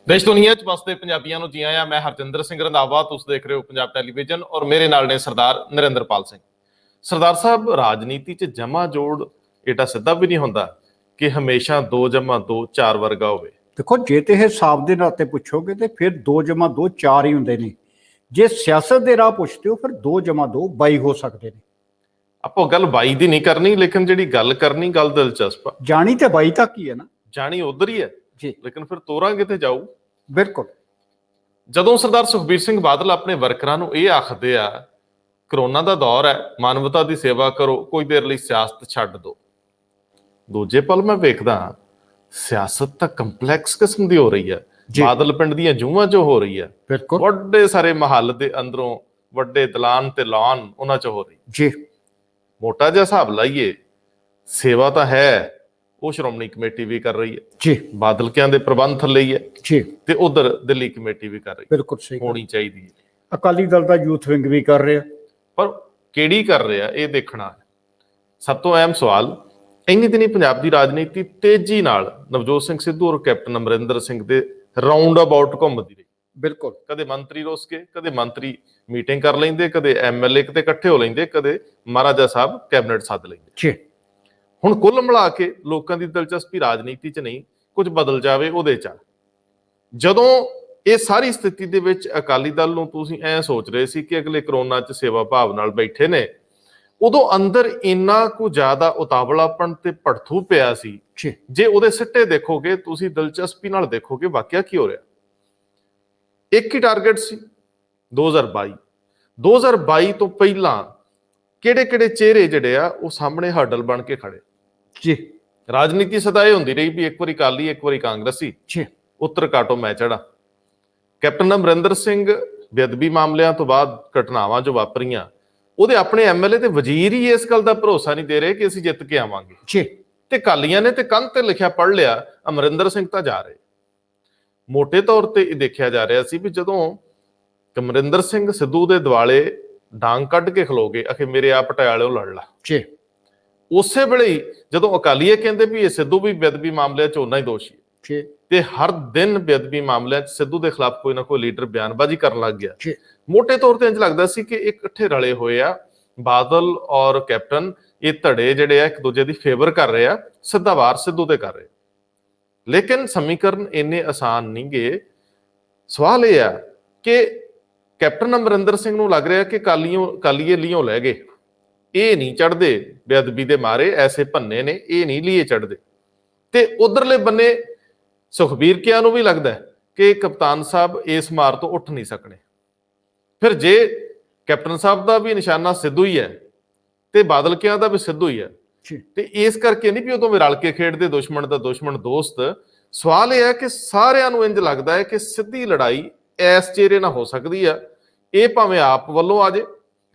देश दुनिया च वसदे पंजाबियों ਨੂੰ ਜੀ ਆਇਆਂ। मैं हरजिंदर सिंह रंधावा, तुस देख रहे हो पंजाब टैलीविजन और मेरे नाल ने सरदार नरेंद्रपाल सिंह। सरदार साहब, राजनीति च जमा जोड़ एडा सिद्धा भी नहीं होंदा कि हमेशा 2 + 2 4 वर्गा होवे। देखो, जे तो हिसाब के नाते पुछोगे तो फिर 2 + 2 4 ही होंगे ने। जे सियासत के राह पुछते हो फिर 2 + 2 22 हो सकते हैं। ਆਪਾਂ गल 22 ਦੀ नहीं करनी, लेकिन ਜਿਹੜੀ गल करनी गल दिलचस्प आ। जानी तो 22 तक ही है ना, जानी उधर ही है जी, लेकिन फिर ਤੋਰਾਂ ਕਿਤੇ ਜਾਊ। बिल्कुल। ਜਦੋਂ ਸਰਦਾਰ ਸੁਖਬੀਰ ਸਿੰਘ ਬਾਦਲ ਆਪਣੇ ਵਰਕਰਾਂ ਨੂੰ ਇਹ ਆਖਦੇ ਆ ਕਰੋਨਾ ਦਾ ਦੌਰ ਹੈ, ਮਾਨਵਤਾ ਦੀ ਸੇਵਾ ਕਰੋ, ਕੋਈ ਦੇਰ ਲਈ ਸਿਆਸਤ ਛੱਡ ਦਿਓ, ਦੂਜੇ ਪਲ ਮੈਂ ਵੇਖਦਾ ਸਿਆਸਤ ਤਾਂ ਕੰਪਲੈਕਸ ਕਿਸਮ ਦੀ ਹੋ ਰਹੀ ਹੈ। ਬਾਦਲ ਪਿੰਡ ਦੀਆਂ ਜੂਹਾਂ 'ਚ ਹੋ ਰਹੀ ਹੈ, ਬਿਲਕੁਲ ਵੱਡੇ ਸਾਰੇ ਮਹੱਲ ਦੇ ਅੰਦਰੋਂ ਵੱਡੇ ਦਲਾਨ ਤੇ ਲਾਨ ਉਹਨਾਂ 'ਚ ਹੋ ਰਹੀ ਜੀ। ਮੋਟਾ ਜਿਹਾ ਹਿਸਾਬ ਲਾਈਏ, ਸੇਵਾ ਤਾਂ ਹੈ ਉਹ ਸ਼੍ਰੋਮਣੀ ਕਮੇਟੀ ਵੀ ਕਰ ਰਹੀ ਹੈ ਜੀ, ਬਾਦਲਕਿਆਂ ਦੇ ਪ੍ਰਬੰਧ ਥੱਲੇ ਹੀ ਹੈ ਜੀ, ਤੇ ਉਧਰ ਦਿੱਲੀ ਕਮੇਟੀ ਵੀ ਕਰ ਰਹੀ ਹੈ। ਬਿਲਕੁਲ ਸਹੀ ਹੋਣੀ ਚਾਹੀਦੀ ਹੈ। ਅਕਾਲੀ ਦਲ ਦਾ ਯੂਥ ਵਿੰਗ ਵੀ ਕਰ ਰਿਹਾ, ਪਰ ਕਿਹੜੀ ਕਰ ਰਿਹਾ ਇਹ ਦੇਖਣਾ ਹੈ। ਸਭ ਤੋਂ ਅਹਿਮ ਸਵਾਲ, ਇੰਨੀ ਦਿਨੀ ਪੰਜਾਬ ਦੀ ਰਾਜਨੀਤੀ ਤੇਜ਼ੀ ਨਾਲ ਨਵਜੋਤ ਸਿੰਘ ਸਿੱਧੂ ਔਰ ਕੈਪਟਨ ਅਮਰਿੰਦਰ ਸਿੰਘ ਦੇ ਰਾਉਂਡ ਅਬਾਊਟ ਘੁੰਮਦੀ ਰਹੀ। ਬਿਲਕੁਲ, ਕਦੇ ਮੰਤਰੀ ਰੁੱਸ ਕੇ, ਕਦੇ ਮੰਤਰੀ ਮੀਟਿੰਗ ਕਰ ਲੈਂਦੇ, ਕਦੇ ਐਮਐਲਏ ਕਿਤੇ ਇਕੱਠੇ ਹੋ ਲੈਂਦੇ, ਕਦੇ ਮਹਾਰਾਜਾ ਸਾਹਿਬ ਕੈਬਨਿਟ ਸੱਦ ਲੈਂਦੇ। ਜੀ, ਹੁਣ ਕੁੱਲ ਮਿਲਾ ਕੇ ਲੋਕਾਂ ਦੀ ਦਿਲਚਸਪੀ ਰਾਜਨੀਤੀ 'ਚ ਨਹੀਂ, ਕੁਝ ਬਦਲ ਜਾਵੇ ਉਹਦੇ 'ਚ। ਜਦੋਂ ਇਹ ਸਾਰੀ ਸਥਿਤੀ ਦੇ ਵਿੱਚ ਅਕਾਲੀ ਦਲ ਨੂੰ ਤੁਸੀਂ ਐ ਸੋਚ ਰਹੇ ਸੀ ਕਿ ਅਗਲੇ ਕਰੋਨਾ 'ਚ ਸੇਵਾ ਭਾਵ ਨਾਲ ਬੈਠੇ ਨੇ, ਉਦੋਂ ਅੰਦਰ ਇੰਨਾ ਕੁ ਜ਼ਿਆਦਾ ਉਤਾਵਲਾਪਣ ਤੇ ਭੜਥੂ ਪਿਆ ਸੀ। ਜੇ ਉਹਦੇ ਸਿੱਟੇ ਦੇਖੋਗੇ, ਤੁਸੀਂ ਦਿਲਚਸਪੀ ਨਾਲ ਦੇਖੋਗੇ ਵਾਕਿਆ ਕੀ ਹੋ ਰਿਹਾ। ਇੱਕ ਹੀ ਟਾਰਗੇਟ ਸੀ 2022 ਤੋਂ ਪਹਿਲਾਂ ਕਿਹੜੇ ਚਿਹਰੇ ਜਿਹੜੇ ਆ ਉਹ ਸਾਹਮਣੇ ਹਰਡਲ ਬਣ ਕੇ ਖੜੇ ਜੀ। ਰਾਜਨੀਤੀ ਸਦਾ ਇਹ ਹੁੰਦੀ ਰਹੀ ਵੀ ਇੱਕ ਵਾਰੀ ਅਕਾਲੀ, ਇੱਕ ਵਾਰੀ ਕਾਂਗਰਸੀ, ਉੱਤਰ ਕਾਟੋ ਮੈਂ ਚੜਾ। ਕੈਪਟਨ ਅਮਰਿੰਦਰ ਸਿੰਘ ਬੇਅਦਬੀ ਮਾਮਲਿਆਂ ਤੋਂ ਬਾਅਦ ਘਟਨਾਵਾਂ ਜੋ ਵਾਪਰੀਆਂ, ਉਹਦੇ ਆਪਣੇ ਐਮਐਲਏ ਤੇ ਵਜ਼ੀਰ ਹੀ ਇਸ ਗੱਲ ਦਾ ਭਰੋਸਾ ਨਹੀਂ ਦੇ ਰਹੇ ਕਿ ਅਸੀਂ ਜਿੱਤ ਕੇ ਆਵਾਂਗੇ ਜੀ। ਤੇ ਅਕਾਲੀਆਂ ਨੇ ਤੇ ਕੰਧ ਤੇ ਲਿਖਿਆ ਪੜ੍ਹ ਲਿਆ, ਅਮਰਿੰਦਰ ਸਿੰਘ ਤਾਂ ਜਾ ਰਹੇ। ਮੋਟੇ ਤੌਰ ਤੇ ਇਹ ਦੇਖਿਆ ਜਾ ਰਿਹਾ ਸੀ ਵੀ ਜਦੋਂ ਅਮਰਿੰਦਰ ਸਿੰਘ ਸਿੱਧੂ ਦੇ ਦੁਆਲੇ ਡਾਂਗ ਕੱਢ ਕੇ ਖਲੋ ਗਏ, ਅਖੇ ਮੇਰੇ ਆ ਪਟਿਆਲਿਓਂ ਲੜ ਲਾ ਜੀ, ਉਸੇ ਵੇਲੇ ਹੀ ਜਦੋਂ ਅਕਾਲੀਏ ਕਹਿੰਦੇ ਵੀ ਇਹ ਸਿੱਧੂ ਵੀ ਬੇਅਦਬੀ ਮਾਮਲਿਆਂ 'ਚ ਓਨਾ ਹੀ ਦੋਸ਼ੀ ਹੈ, ਤੇ ਹਰ ਦਿਨ ਬੇਅਦਬੀ ਮਾਮਲਿਆਂ 'ਚ ਸਿੱਧੂ ਦੇ ਖਿਲਾਫ ਕੋਈ ਨਾ ਕੋਈ ਲੀਡਰ ਬਿਆਨਬਾਜ਼ੀ ਕਰਨ ਲੱਗ ਗਿਆ। ਮੋਟੇ ਤੌਰ ਤੇ ਇੰਝ ਲੱਗਦਾ ਸੀ ਕਿ ਇਹ ਇਕੱਠੇ ਰਲੇ ਹੋਏ ਆ, ਬਾਦਲ ਔਰ ਕੈਪਟਨ ਇਹ ਧੜੇ ਜਿਹੜੇ ਆ ਇੱਕ ਦੂਜੇ ਦੀ ਫੇਵਰ ਕਰ ਰਹੇ ਆ, ਸਿੱਧਾ ਵਾਰ ਸਿੱਧੂ ਤੇ ਕਰ ਰਹੇ। ਲੇਕਿਨ ਸਮੀਕਰਨ ਇੰਨੇ ਆਸਾਨ ਨਹੀਂ ਗੇ। ਸਵਾਲ ਇਹ ਆ ਕਿ ਕੈਪਟਨ ਅਮਰਿੰਦਰ ਸਿੰਘ ਨੂੰ ਲੱਗ ਰਿਹਾ ਕਿ ਕਾਲੀਏ ਲੀਓਂ ਲੈ ਗਏ, ਇਹ ਨਹੀਂ ਚੜਦੇ ਬੇਅਦਬੀ ਦੇ ਮਾਰੇ, ਐਸੇ ਭੰਨੇ ਨੇ, ਇਹ ਨਹੀਂ ਲੀਏ ਚੜਦੇ। ਤੇ ਉਧਰਲੇ ਬੰਨੇ ਸੁਖਬੀਰ ਕਿਆਂ ਨੂੰ ਵੀ ਲੱਗਦਾ ਕਿ ਕਪਤਾਨ ਸਾਹਿਬ ਇਸ ਮਾਰ ਤੋਂ ਉੱਠ ਨਹੀਂ ਸਕਣੇ। ਫਿਰ ਜੇ ਕੈਪਟਨ ਸਾਹਿਬ ਦਾ ਵੀ ਨਿਸ਼ਾਨਾ ਸਿੱਧੂ ਹੀ ਹੈ ਤੇ ਬਾਦਲ ਕਿਆਂ ਦਾ ਵੀ ਸਿੱਧੂ ਹੀ ਹੈ, ਤੇ ਇਸ ਕਰਕੇ ਨਹੀਂ ਵੀ ਉਦੋਂ ਵੀ ਰਲ ਕੇ ਖੇਡਦੇ, ਦੁਸ਼ਮਣ ਦਾ ਦੁਸ਼ਮਣ ਦੋਸਤ। ਸਵਾਲ ਇਹ ਹੈ ਕਿ ਸਾਰਿਆਂ ਨੂੰ ਇੰਝ ਲੱਗਦਾ ਹੈ ਕਿ ਸਿੱਧੀ ਲੜਾਈ ਇਸ ਚਿਹਰੇ ਨਾਲ ਹੋ ਸਕਦੀ ਆ। ਇਹ ਭਾਵੇਂ ਆਪ ਵੱਲੋਂ ਆ ਜੇ,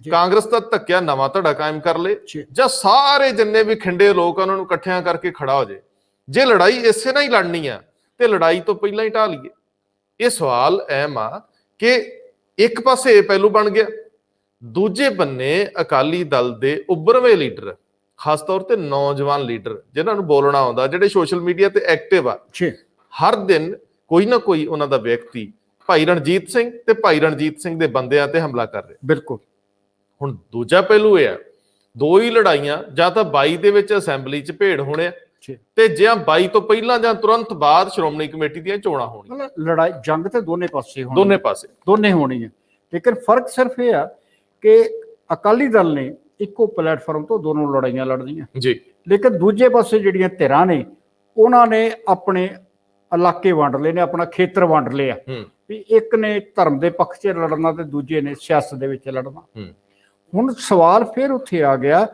ਕਾਂਗਰਸ ਦਾ ਧੱਕਿਆ ਨਵਾਂ ਧੜਾ ਕਾਇਮ ਕਰ ਲੇ, ਜਾਂ ਸਾਰੇ ਜਿੰਨੇ ਵੀ ਖਿੰਡੇ ਲੋਕ ਉਹਨਾਂ ਨੂੰ ਇਕੱਠਿਆਂ ਕਰਕੇ ਖੜਾ ਹੋ ਜੇ। ਜੇ ਲੜਾਈ ਇਸੇ ਨਾਲ ਹੀ ਲੜਨੀ ਆ ਤੇ ਲੜਾਈ ਤੋਂ ਪਹਿਲਾਂ ਹੀ ਢਾਹ ਲਈਏ। ਇਹ ਸਵਾਲ ਅਹਿਮ ਆ ਕਿ ਇੱਕ ਪਾਸੇ ਇਹ ਪਹਿਲੂ ਬਣ ਗਿਆ, ਦੂਜੇ ਬੰਨੇ ਅਕਾਲੀ ਦਲ ਦੇ ਉੱਭਰਵੇਂ ਲੀਡਰ, ਖਾਸ ਤੌਰ ਤੇ ਨੌਜਵਾਨ ਲੀਡਰ ਜਿਨ੍ਹਾਂ ਨੂੰ ਬੋਲਣਾ ਆਉਂਦਾ, ਜਿਹੜੇ ਸੋਸ਼ਲ ਮੀਡੀਆ ਤੇ ਐਕਟਿਵ ਆ, ਹਰ ਦਿਨ ਕੋਈ ਨਾ ਕੋਈ ਉਹਨਾਂ ਦਾ ਵਿਅਕਤੀ ਭਾਈ ਰਣਜੀਤ ਸਿੰਘ ਤੇ ਭਾਈ ਰਣਜੀਤ ਸਿੰਘ ਦੇ ਬੰਦਿਆਂ ਤੇ ਹਮਲਾ ਕਰ ਰਿਹਾ। ਬਿਲਕੁਲ। ਹੁਣ ਦੂਜਾ ਪਹਿਲੂ ਇਹ ਆ, ਦੋ ਹੀ ਲੜਾਈਆਂ, ਜਾਂ ਤਾਂ 22 ਦੇ ਵਿੱਚ ਅਸੈਂਬਲੀ 'ਚ ਭੇੜ ਹੋਣੇ ਤੇ ਜਾਂ 22 ਤੋਂ ਪਹਿਲਾਂ ਜਾਂ ਤੁਰੰਤ ਬਾਅਦ ਸ਼੍ਰੋਮਣੀ ਕਮੇਟੀ ਦੀਆਂ ਚੋਣਾਂ ਹੋਣੀਆਂ। ਲੜਾਈ ਜੰਗ ਤੇ ਦੋਨੇ ਪਾਸੇ ਹੋਣੀ ਹੈ। ਲੇਕਿਨ ਫਰਕ ਸਿਰਫ ਇਹ ਆ ਕਿ ਅਕਾਲੀ ਦਲ ਨੇ ਇੱਕੋ ਪਲੇਟਫਾਰਮ ਤੋਂ ਦੋਨੋਂ ਲੜਾਈਆਂ ਲੜਨੀਆਂ ਜੀ, ਲੇਕਿਨ ਦੂਜੇ ਪਾਸੇ ਜਿਹੜੀਆਂ ਧਿਰਾਂ ਨੇ ਉਹਨਾਂ ਨੇ ਆਪਣੇ ਇਲਾਕੇ ਵੰਡ ਲਏ ਨੇ, ਆਪਣਾ ਖੇਤਰ ਵੰਡ ਲਿਆ ਵੀ ਇੱਕ ਨੇ ਧਰਮ ਦੇ ਪੱਖ 'ਚ ਲੜਨਾ ਤੇ ਦੂਜੇ ਨੇ ਸਿਆਸਤ ਦੇ ਵਿੱਚ ਲੜਨਾ। ਹੁਣ ਸਵਾਲ ਫਿਰ ਉੱਥੇ ਆ ਗਿਆ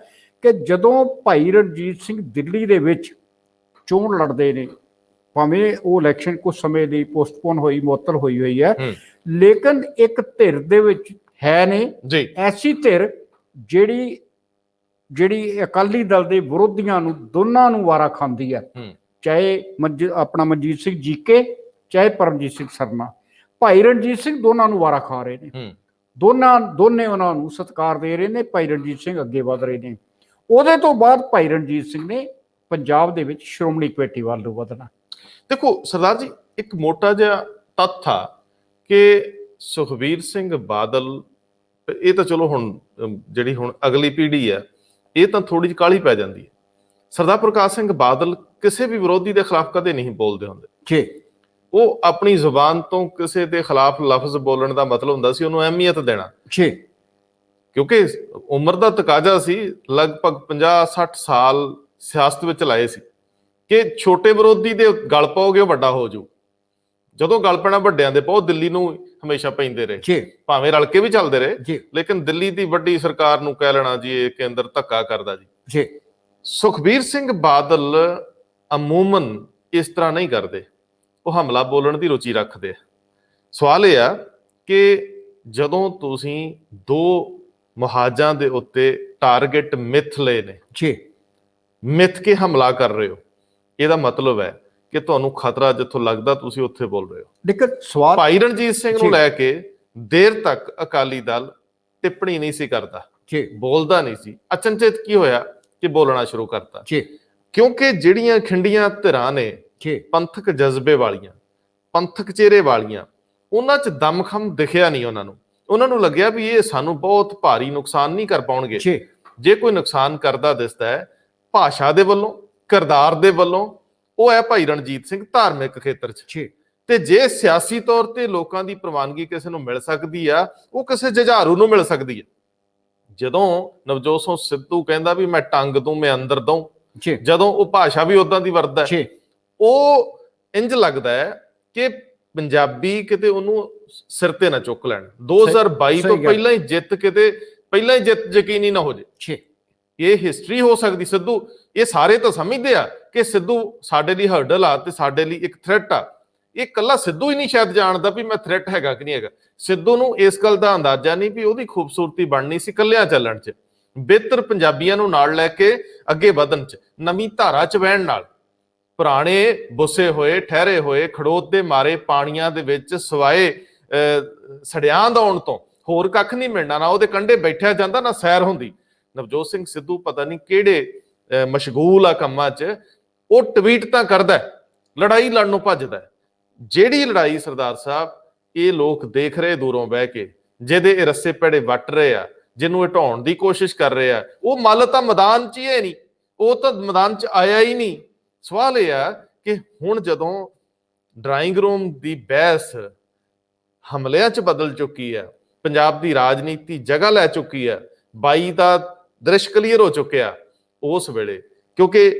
ਕਿ ਜਦੋਂ ਭਾਈ ਰਣਜੀਤ ਸਿੰਘ ਦਿੱਲੀ ਦੇ ਵਿੱਚ ਚੋਣ ਲੜਦੇ ਨੇ, ਭਾਵੇਂ ਉਹ ਇਲੈਕਸ਼ਨ ਕੁਝ ਸਮੇਂ ਲਈ ਪੋਸਟਪੋਨ ਹੋਈ, ਮੁਅੱਤਲ ਹੋਈ ਹੈ, ਲੇਕਿਨ ਇੱਕ ਧਿਰ ਦੇ ਵਿੱਚ ਹੈ ਨੇ ਐਸੀ ਧਿਰ ਜਿਹੜੀ ਅਕਾਲੀ ਦਲ ਦੇ ਵਿਰੋਧੀਆਂ ਨੂੰ ਦੋਨਾਂ ਨੂੰ ਵਾਰਾ ਖਾਂਦੀ ਹੈ, ਚਾਹੇ ਆਪਣਾ ਮਨਜੀਤ ਸਿੰਘ ਜੀਕੇ, ਚਾਹੇ ਪਰਮਜੀਤ ਸਿੰਘ ਸਰਨਾ। ਭਾਈ ਰਣਜੀਤ ਸਿੰਘ ਦੋਨਾਂ ਨੂੰ ਵਾਰਾ ਖਾ ਰਹੇ ਨੇ, ਦੋਨੇ ਉਹਨਾਂ ਨੂੰ ਸਤਿਕਾਰ ਦੇ ਰਹੇ ਨੇ। ਭਾਈ ਰਣਜੀਤ ਸਿੰਘ ਅੱਗੇ ਵਧ ਰਹੇ ਨੇ। ਉਹਦੇ ਤੋਂ ਬਾਅਦ ਭਾਈ ਰਣਜੀਤ ਸਿੰਘ ਨੇ ਪੰਜਾਬ ਦੇ ਵਿੱਚ ਸ਼੍ਰੋਮਣੀ ਕਮੇਟੀ ਵੱਲ ਨੂੰ ਵਧਣਾ। ਦੇਖੋ ਸਰਦਾਰ ਜੀ, ਇੱਕ ਮੋਟਾ ਜਿਹਾ ਤੱਥ ਆ ਕਿ ਸੁਖਬੀਰ ਸਿੰਘ ਬਾਦਲ, ਇਹ ਤਾਂ ਚਲੋ ਹੁਣ ਜਿਹੜੀ ਹੁਣ ਅਗਲੀ ਪੀੜ੍ਹੀ ਆ ਇਹ ਤਾਂ ਥੋੜੀ ਜਿਹੀ ਕਾਹਲੀ ਪੈ ਜਾਂਦੀ ਹੈ। ਸਰਦਾਰ ਪ੍ਰਕਾਸ਼ ਸਿੰਘ ਬਾਦਲ ਕਿਸੇ ਵੀ ਵਿਰੋਧੀ ਦੇ ਖਿਲਾਫ ਕਦੇ ਨਹੀਂ ਬੋਲਦੇ ਹੁੰਦੇ ਜੀ। ਉਹ ਆਪਣੀ ਜ਼ੁਬਾਨ ਤੋਂ ਕਿਸੇ ਦੇ ਖਿਲਾਫ ਲਫ਼ਜ਼ ਬੋਲਣ ਦਾ ਮਤਲਬ ਹੁੰਦਾ ਸੀ ਉਹਨੂੰ ਅਹਿਮੀਅਤ ਦੇਣਾ ਜੀ, ਕਿਉਂਕਿ ਉਮਰ ਦਾ ਤਕਾਜ਼ਾ ਸੀ। ਲਗਭਗ 50-60 ਸਾਲ ਸਿਆਸਤ ਵਿੱਚ ਲਾਏ ਸੀ ਕਿ ਛੋਟੇ ਵਿਰੋਧੀ ਦੇ ਗਲ ਪਾਓਗੇ ਉਹ ਵੱਡਾ ਹੋ ਜਾਊ। ਜਦੋਂ ਗਲ ਪੈਣਾ ਵੱਡਿਆਂ ਦੇ ਪਾਓ, ਦਿੱਲੀ ਨੂੰ ਹਮੇਸ਼ਾ ਪੈਂਦੇ ਰਹੇ, ਭਾਵੇਂ ਰਲ ਕੇ ਵੀ ਚੱਲਦੇ ਰਹੇ, ਲੇਕਿਨ ਦਿੱਲੀ ਦੀ ਵੱਡੀ ਸਰਕਾਰ ਨੂੰ ਕਹਿ ਲੈਣਾ ਜੀ ਇਹ ਕੇਂਦਰ ਧੱਕਾ ਕਰਦਾ ਜੀ। ਸੁਖਬੀਰ ਸਿੰਘ ਬਾਦਲ ਅਮੂਮਨ ਇਸ ਤਰ੍ਹਾਂ ਨਹੀਂ ਕਰਦੇ, ਉਹ ਹਮਲਾ ਬੋਲਣ ਦੀ ਰੁਚੀ ਰੱਖਦੇ ਆ। ਸਵਾਲ ਇਹ ਆ ਕਿ ਜਦੋਂ ਤੁਸੀਂ ਦੋ ਮੁਹਾਜਾਂ ਦੇ ਉੱਤੇ ਟਾਰਗੇਟ ਮਿੱਥ ਲਏ ਨੇ ਜੀ, ਮਿੱਥ ਕੇ ਹਮਲਾ ਕਰ ਰਹੇ ਹੋ, ਇਹਦਾ ਮਤਲਬ ਹੈ ਕਿ ਤੁਹਾਨੂੰ ਖਤਰਾ ਜਿੱਥੋਂ ਲੱਗਦਾ ਤੁਸੀਂ ਉੱਥੇ ਬੋਲ ਰਹੇ ਹੋ। ਲੇਕਿਨ ਸਵਾਲ ਭਾਈ ਰਣਜੀਤ ਸਿੰਘ ਨੂੰ ਲੈ ਕੇ ਦੇਰ ਤੱਕ ਅਕਾਲੀ ਦਲ ਟਿੱਪਣੀ ਨਹੀਂ ਸੀ ਕਰਦਾ ਜੀ, ਬੋਲਦਾ ਨਹੀਂ ਸੀ। ਅਚਨਚੇਤ ਕੀ ਹੋਇਆ ਕਿ ਬੋਲਣਾ ਸ਼ੁਰੂ ਕਰਤਾ ਜੀ, ਕਿਉਂਕਿ ਜਿਹੜੀਆਂ ਖਿੰਡੀਆਂ ਧਿਰਾਂ ਨੇ ਪੰਥਕ ਜਜ਼ਬੇ ਵਾਲੀਆਂ, ਪੰਥਕ ਚਿਹਰੇ ਵਾਲੀਆਂ, ਉਹਨਾਂ 'ਚ ਦਮਖਮ ਦਿਖਿਆ ਨਹੀਂ ਉਹਨਾਂ ਨੂੰ ਲੱਗਿਆ ਵੀ ਇਹ ਸਾਨੂੰ ਬਹੁਤ ਭਾਰੀ ਨੁਕਸਾਨ ਨਹੀਂ ਕਰ ਪਾਉਣਗੇ। ਜੇ ਕੋਈ ਨੁਕਸਾਨ ਕਰਦਾ ਦਿਸਦਾ ਹੈ ਭਾਸ਼ਾ ਦੇ ਵੱਲੋਂ, ਕਿਰਦਾਰ ਦੇ ਵੱਲੋਂ, ਉਹ ਹੈ ਭਾਈ ਰਣਜੀਤ ਸਿੰਘ ਧਾਰਮਿਕ ਖੇਤਰ 'ਚ। ਤੇ ਜੇ ਸਿਆਸੀ ਤੌਰ ਤੇ ਲੋਕਾਂ ਦੀ ਪ੍ਰਵਾਨਗੀ ਕਿਸੇ ਨੂੰ ਮਿਲ ਸਕਦੀ ਆ, ਉਹ ਕਿਸੇ ਜੁਝਾਰੂ ਨੂੰ ਮਿਲ ਸਕਦੀ ਹੈ। ਜਦੋਂ ਨਵਜੋਤ ਸਿੰਘ ਸਿੱਧੂ ਕਹਿੰਦਾ ਵੀ ਮੈਂ ਟੰਗ ਦੂੰ, ਮੈਂ ਅੰਦਰ ਦਊਂ, ਜਦੋਂ ਉਹ ਭਾਸ਼ਾ ਵੀ ਉਦਾਂ ਦੀ ਵਰਤਦਾ, ਉਹ ਇੰਜ ਲੱਗਦਾ ਹੈ ਕਿ ਪੰਜਾਬੀ ਕਿਤੇ ਉਹਨੂੰ ਸਿਰ ਤੇ ਨਾ ਚੁੱਕ ਲੈਣ। 2022 ਤੋਂ ਪਹਿਲਾਂ ਹੀ ਜਿੱਤ ਯਕੀਨੀ ਨਾ ਹੋ ਜੇ। ਇਹ ਹਿਸਟਰੀ ਹੋ ਸਕਦੀ। ਸਿੱਧੂ, ਇਹ ਸਾਰੇ ਤਾਂ ਸਮਝਦੇ ਆ ਕਿ ਸਿੱਧੂ ਸਾਡੇ ਲਈ ਹਰਡਲ ਆ ਤੇ ਸਾਡੇ ਲਈ ਇੱਕ ਥ੍ਰੈਟ ਆ। ਇਹ ਕੱਲਾ ਸਿੱਧੂ ਹੀ ਨਹੀਂ ਸ਼ਾਇਦ ਜਾਣਦਾ ਵੀ ਮੈਂ ਥ੍ਰੈਟ ਹੈਗਾ ਕਿ ਨਹੀਂ ਹੈਗਾ। ਸਿੱਧੂ ਨੂੰ ਇਸ ਗੱਲ ਦਾ ਅੰਦਾਜ਼ਾ ਨਹੀਂ ਵੀ ਉਹਦੀ ਖੂਬਸੂਰਤੀ ਬਣਨੀ ਸੀ ਕੱਲਿਆਂ ਚੱਲਣ 'ਚ, ਬਿਹਤਰ ਪੰਜਾਬੀਆਂ ਨੂੰ ਨਾਲ ਲੈ ਕੇ ਅੱਗੇ ਵਧਣ 'ਚ, ਨਵੀਂ ਧਾਰਾ 'ਚ ਵਹਿਣ ਨਾਲ। ਪੁਰਾਣੇ ਬੁੱਸੇ ਹੋਏ, ਠਹਿਰੇ ਹੋਏ, ਖੜੋਤ ਦੇ ਮਾਰੇ ਪਾਣੀਆਂ ਦੇ ਵਿੱਚ ਸਵਾਏ ਸੜਿਆਂ ਦੌਣ ਤੋਂ ਹੋਰ ਕੱਖ ਨਹੀਂ ਮਿਲਣਾ। ਨਾ ਉਹਦੇ ਕੰਢੇ ਬੈਠਿਆ ਜਾਂਦਾ, ਨਾ ਸੈਰ ਹੁੰਦੀ। ਨਵਜੋਤ ਸਿੰਘ ਸਿੱਧੂ ਪਤਾ ਨਹੀਂ ਕਿਹੜੇ ਮਸ਼ਗੂਲ ਆ ਕੰਮਾਂ 'ਚ, ਉਹ ਟਵੀਟ ਤਾਂ ਕਰਦਾ, ਲੜਾਈ ਲੜਨ ਨੂੰ ਭੱਜਦਾ। ਜਿਹੜੀ ਲੜਾਈ ਸਰਦਾਰ ਸਾਹਿਬ ਇਹ ਲੋਕ ਦੇਖ ਰਹੇ ਦੂਰੋਂ ਬਹਿ ਕੇ, ਜਿਹਦੇ ਇਹ ਰੱਸੇ ਪੈੜੇ ਵੱਟ ਰਹੇ ਆ, ਜਿਹਨੂੰ ਇਹ ਢਾਉਣ ਦੀ ਕੋਸ਼ਿਸ਼ ਕਰ ਰਹੇ ਆ, ਉਹ ਮੱਲ ਤਾਂ ਮੈਦਾਨ 'ਚ ਹੀ ਹੈ ਨਹੀਂ, ਉਹ ਤਾਂ ਮੈਦਾਨ 'ਚ ਆਇਆ ਹੀ ਨਹੀਂ। ਸਵਾਲ ਇਹ ਆ ਕਿ ਹੁਣ ਜਦੋਂ ਡਰਾਇੰਗ ਰੂਮ ਦੀ ਬਹਿਸ ਹਮਲਿਆਂ 'ਚ ਬਦਲ ਚੁੱਕੀ ਹੈ, ਪੰਜਾਬ ਦੀ ਰਾਜਨੀਤੀ ਜਗ੍ਹਾ ਲੈ ਚੁੱਕੀ ਹੈ, 22 ਦਾ ਦ੍ਰਿਸ਼ ਕਲੀਅਰ ਹੋ ਚੁੱਕਿਆ, ਉਸ ਵੇਲੇ ਕਿਉਂਕਿ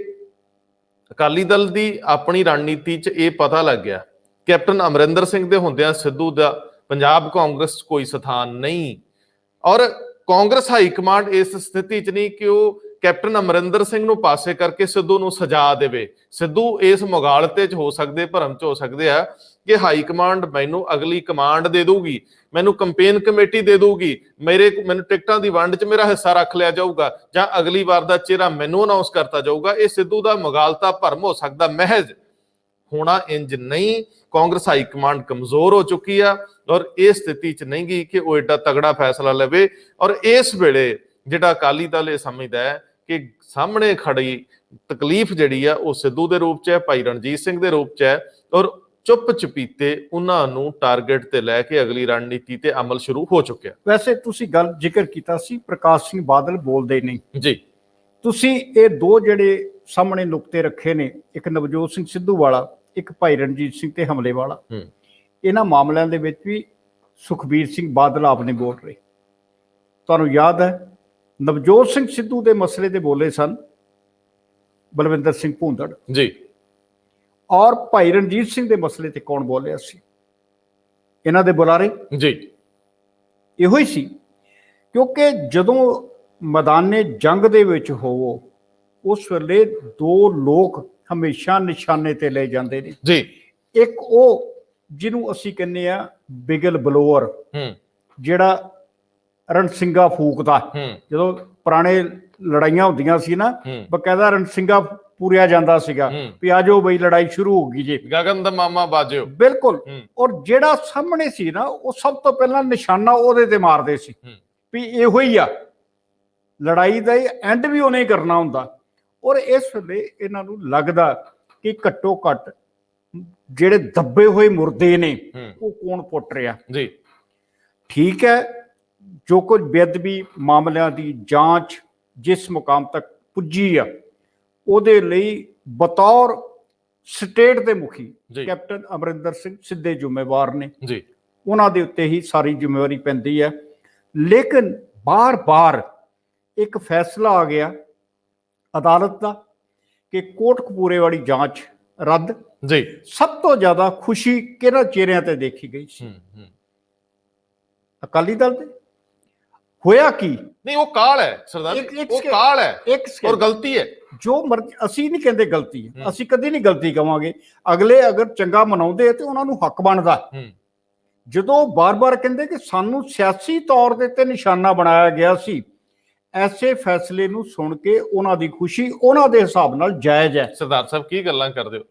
ਅਕਾਲੀ ਦਲ ਦੀ ਆਪਣੀ ਰਣਨੀਤੀ 'ਚ ਇਹ ਪਤਾ ਲੱਗ ਗਿਆ ਕੈਪਟਨ ਅਮਰਿੰਦਰ ਸਿੰਘ ਦੇ ਹੁੰਦਿਆਂ ਸਿੱਧੂ ਦਾ ਪੰਜਾਬ ਕਾਂਗਰਸ 'ਚ ਕੋਈ ਸਥਾਨ ਨਹੀਂ। ਔਰ ਕਾਂਗਰਸ ਹਾਈ ਕਮਾਂਡ ਇਸ ਸਥਿਤੀ 'ਚ ਨਹੀਂ ਕਿ ਉਹ ਕੈਪਟਨ ਅਮਰਿੰਦਰ ਸਿੰਘ ਨੂੰ ਪਾਸੇ ਕਰਕੇ ਸਿੱਧੂ ਨੂੰ ਸਜਾ ਦੇਵੇ। ਸਿੱਧੂ ਇਸ ਮੁਗਾਲਤੇ 'ਚ ਹੋ ਸਕਦੇ, ਭਰਮ 'ਚ ਹੋ ਸਕਦੇ ਆ ਕਿ ਹਾਈ ਕਮਾਂਡ ਮੈਨੂੰ ਅਗਲੀ ਕਮਾਂਡ ਦੇ ਦਊਗੀ, ਮੈਨੂੰ ਕੰਪੇਨ ਕਮੇਟੀ ਦੇ ਦਊਗੀ, ਮੈਨੂੰ ਟਿਕਟਾਂ ਦੀ ਵੰਡ 'ਚ ਮੇਰਾ ਹਿੱਸਾ ਰੱਖ ਲਿਆ ਜਾਊਗਾ, ਜਾਂ ਅਗਲੀ ਵਾਰ ਦਾ ਚਿਹਰਾ ਮੈਨੂੰ ਅਨਾਉਂਸ ਕਰਤਾ ਜਾਊਗਾ। ਇਹ ਸਿੱਧੂ ਦਾ ਮੁਗਾਲਤਾ ਭਰਮ ਹੋ ਸਕਦਾ, ਮਹਿਜ਼ ਹੋਣਾ ਇੰਜ ਨਹੀਂ। ਕਾਂਗਰਸ ਹਾਈ ਕਮਾਂਡ ਕਮਜ਼ੋਰ ਹੋ ਚੁੱਕੀ ਆ ਔਰ ਇਹ ਸਥਿਤੀ 'ਚ ਨਹੀਂ ਗਈ ਕਿ ਉਹ ਏਡਾ ਤਗੜਾ ਫੈਸਲਾ ਲਵੇ। ਔਰ ਇਸ ਵੇਲੇ ਜਿਹੜਾ ਅਕਾਲੀ ਦਲ ਇਹ ਸਮਝਦਾ ਹੈ ਕਿ ਸਾਹਮਣੇ ਖੜੀ ਤਕਲੀਫ ਜਿਹੜੀ ਆ ਉਹ ਸਿੱਧੂ ਦੇ ਰੂਪ 'ਚ ਹੈ, ਭਾਈ ਰਣਜੀਤ ਸਿੰਘ ਦੇ ਰੂਪ 'ਚ ਹੈ, ਔਰ ਚੁੱਪ ਚਪੀਤੇ ਉਹਨਾਂ ਨੂੰ ਟਾਰਗੇਟ ਤੇ ਲੈ ਕੇ ਅਗਲੀ ਰਣਨੀਤੀ ਤੇ ਅਮਲ ਸ਼ੁਰੂ ਹੋ ਚੁੱਕਿਆ। ਵੈਸੇ ਤੁਸੀਂ ਗੱਲ ਜ਼ਿਕਰ ਕੀਤਾ ਸੀ ਪ੍ਰਕਾਸ਼ ਸਿੰਘ ਬਾਦਲ ਬੋਲਦੇ ਨਹੀਂ ਜੀ, ਤੁਸੀਂ ਇਹ ਦੋ ਜਿਹੜੇ ਸਾਹਮਣੇ ਨੁਕਤੇ ਰੱਖੇ ਨੇ, ਇੱਕ ਨਵਜੋਤ ਸਿੰਘ ਸਿੱਧੂ ਵਾਲਾ, ਇੱਕ ਭਾਈ ਰਣਜੀਤ ਸਿੰਘ ਤੇ ਹਮਲੇ ਵਾਲਾ, ਇਹਨਾਂ ਮਾਮਲਿਆਂ ਦੇ ਵਿੱਚ ਵੀ ਸੁਖਬੀਰ ਸਿੰਘ ਬਾਦਲ ਆਪ ਨੇ ਬੋਲ ਰਹੇ। ਤੁਹਾਨੂੰ ਯਾਦ ਹੈ ਨਵਜੋਤ ਸਿੰਘ ਸਿੱਧੂ ਦੇ ਮਸਲੇ ਤੇ ਬੋਲੇ ਸਨ ਬਲਵਿੰਦਰ ਸਿੰਘ ਭੂੰਦੜ ਜੀ, ਔਰ ਭਾਈ ਰਣਜੀਤ ਸਿੰਘ ਦੇ ਮਸਲੇ ਤੇ ਕੌਣ ਬੋਲਿਆ ਸੀ? ਇਹਨਾਂ ਦੇ ਬੁਲਾਰੇ ਜੀ ਇਹੋ ਹੀ ਸੀ। ਕਿਉਂਕਿ ਜਦੋਂ ਮੈਦਾਨੇ ਜੰਗ ਦੇ ਵਿੱਚ ਹੋਵੋ ਉਸ ਵੇਲੇ ਦੋ ਲੋਕ ਹਮੇਸ਼ਾ ਨਿਸ਼ਾਨੇ ਤੇ ਲੈ ਜਾਂਦੇ ਨੇ ਜੀ। ਇੱਕ ਉਹ ਜਿਹਨੂੰ ਅਸੀਂ ਕਹਿੰਦੇ ਆ ਬਿਗਲ ਬਲੋਅਰ, ਜਿਹੜਾ ਰਣਸਿੰਗਾ ਫੂਕਦਾ। ਜਦੋਂ ਪੁਰਾਣੇ ਲੜਾਈਆਂ ਹੁੰਦੀਆਂ ਸੀ ਨਾ, ਬਕਾਇਦਾ ਰਣਸਿੰਗਾ ਪੂਰਿਆ ਜਾਂਦਾ ਸੀਗਾ ਵੀ ਆ ਜਾਓ ਬਈ ਲੜਾਈ ਸ਼ੁਰੂ ਹੋ ਗਈ ਜੇ, ਗਗਨ ਦਾ ਮਾਮਾ ਬਾਜਿਓ। ਬਿਲਕੁਲ। ਔਰ ਜਿਹੜਾ ਸਾਹਮਣੇ ਸੀ ਨਾ ਉਹ ਸਭ ਤੋਂ ਪਹਿਲਾਂ ਨਿਸ਼ਾਨਾ ਉਹਦੇ ਤੇ ਮਾਰਦੇ ਸੀ ਵੀ ਇਹੋ ਹੀ ਆ, ਲੜਾਈ ਦਾ ਐਂਡ ਵੀ ਉਹਨੇ ਕਰਨਾ ਹੁੰਦਾ। ਔਰ ਇਸ ਵੇਲੇ ਇਹਨਾਂ ਨੂੰ ਲੱਗਦਾ ਕਿ ਘੱਟੋ ਘੱਟ ਜਿਹੜੇ ਦੱਬੇ ਹੋਏ ਮੁਰਦੇ ਨੇ ਉਹ ਕੌਣ ਪੁੱਟ ਰਿਹਾ ਜੀ। ਠੀਕ ਹੈ, ਜੋ ਕੁਝ ਬੇਅਦਬੀ ਮਾਮਲਿਆਂ ਦੀ ਜਾਂਚ ਜਿਸ ਮੁਕਾਮ ਤੱਕ ਪੁੱਜੀ ਆ ਉਹਦੇ ਲਈ ਬਤੌਰ ਸਟੇਟ ਦੇ ਮੁਖੀ ਕੈਪਟਨ ਅਮਰਿੰਦਰ ਸਿੰਘ ਸਿੱਧੇ ਜ਼ਿੰਮੇਵਾਰ ਨੇ ਜੀ, ਉਹਨਾਂ ਦੇ ਉੱਤੇ ਹੀ ਸਾਰੀ ਜ਼ਿੰਮੇਵਾਰੀ ਪੈਂਦੀ ਹੈ। ਲੇਕਿਨ ਬਾਰ-ਬਾਰ ਇੱਕ ਫੈਸਲਾ ਆ ਗਿਆ ਅਦਾਲਤ ਦਾ ਕਿ ਕੋਟਕਪੂਰੇ ਵਾਲੀ ਜਾਂਚ ਰੱਦ ਜੀ। ਸਭ ਤੋਂ ਜ਼ਿਆਦਾ ਖੁਸ਼ੀ ਕਿਹਨਾਂ ਚਿਹਰਿਆਂ ਤੇ ਦੇਖੀ ਗਈ ਸੀ? ਅਕਾਲੀ ਦਲ ਦੇ। ਹੋਇਆ ਕੀ? ਨਹੀਂ, ਉਹ ਕਾਲ ਹੈ ਸਰਦਾਰ ਜੀ, ਉਹ ਕਾਲ ਹੈ ਔਰ ਗਲਤੀ ਹੈ। ਜੋ ਮਰਜ਼ੀ, ਅਸੀਂ ਨਹੀਂ ਕਹਿੰਦੇ ਗਲਤੀ ਹੈ, ਅਸੀਂ ਕਦੀ ਨਹੀਂ ਗਲਤੀ ਕਵਾਂਗੇ। ਅਗਲੇ ਅਗਰ ਚੰਗਾ ਮਨਾਉਂਦੇ ਤੇ ਉਹਨਾਂ ਨੂੰ ਹੱਕ ਬਣਦਾ। ਜਦੋਂ ਬਾਰ-ਬਾਰ ਕਹਿੰਦੇ ਕਿ ਸਾਨੂੰ ਸਿਆਸੀ ਤੌਰ ਦੇ ਤੇ ਨਿਸ਼ਾਨਾ ਬਣਾਇਆ ਗਿਆ ਸੀ, ਐਸੇ ਫੈਸਲੇ ਨੂੰ ਸੁਣ ਕੇ ਉਹਨਾਂ ਦੀ ਖੁਸ਼ੀ ਉਹਨਾਂ ਦੇ ਹਿਸਾਬ ਨਾਲ ਜਾਇਜ਼ ਹੈ। ਸਰਦਾਰ ਸਾਹਿਬ ਕੀ ਗੱਲਾਂ ਕਰਦੇ ਹੋ?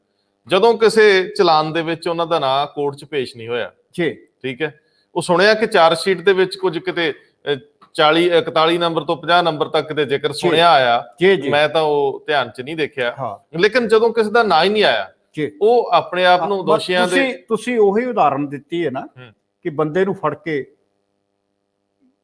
ਜਦੋਂ ਕਿਸੇ ਚਲਾਨ ਦੇ ਵਿੱਚ ਉਹਨਾਂ ਦਾ ਨਾਂ ਕੋਰਟ 'ਚ ਪੇਸ਼ ਨਹੀਂ ਹੋਇਆ ਜੀ, ਠੀਕ ਹੈ, ਉਹ ਸੁਣਿਆ ਕਿ ਚਾਰਜ ਸ਼ੀਟ ਦੇ ਵਿੱਚ ਕੁਝ ਕਿਤੇ 41 ਨੰਬਰ ਤੋਂ 50 ਨੰਬਰ ਤੱਕ ਦੇ ਜ਼ਿਕਰ ਸੁਣਿਆ ਆਇਆ। ਮੈਂ ਤਾਂ ਉਹ ਧਿਆਨ 'ਚ ਨਹੀਂ ਦੇਖਿਆ, ਲੇਕਿਨ ਜਦੋਂ ਕਿਸੇ ਦਾ ਨਾਂ ਹੀ ਨਹੀਂ ਆਇਆ ਉਹ ਆਪਣੇ ਆਪ ਨੂੰ ਦੋਸ਼ੀਆਂ ਦੇ। ਤੁਸੀਂ ਉਹੀ ਉਦਾਹਰਨ ਦਿੱਤੀ ਹੈ ਨਾ ਕਿ ਬੰਦੇ ਨੂੰ ਫੜ ਕੇ,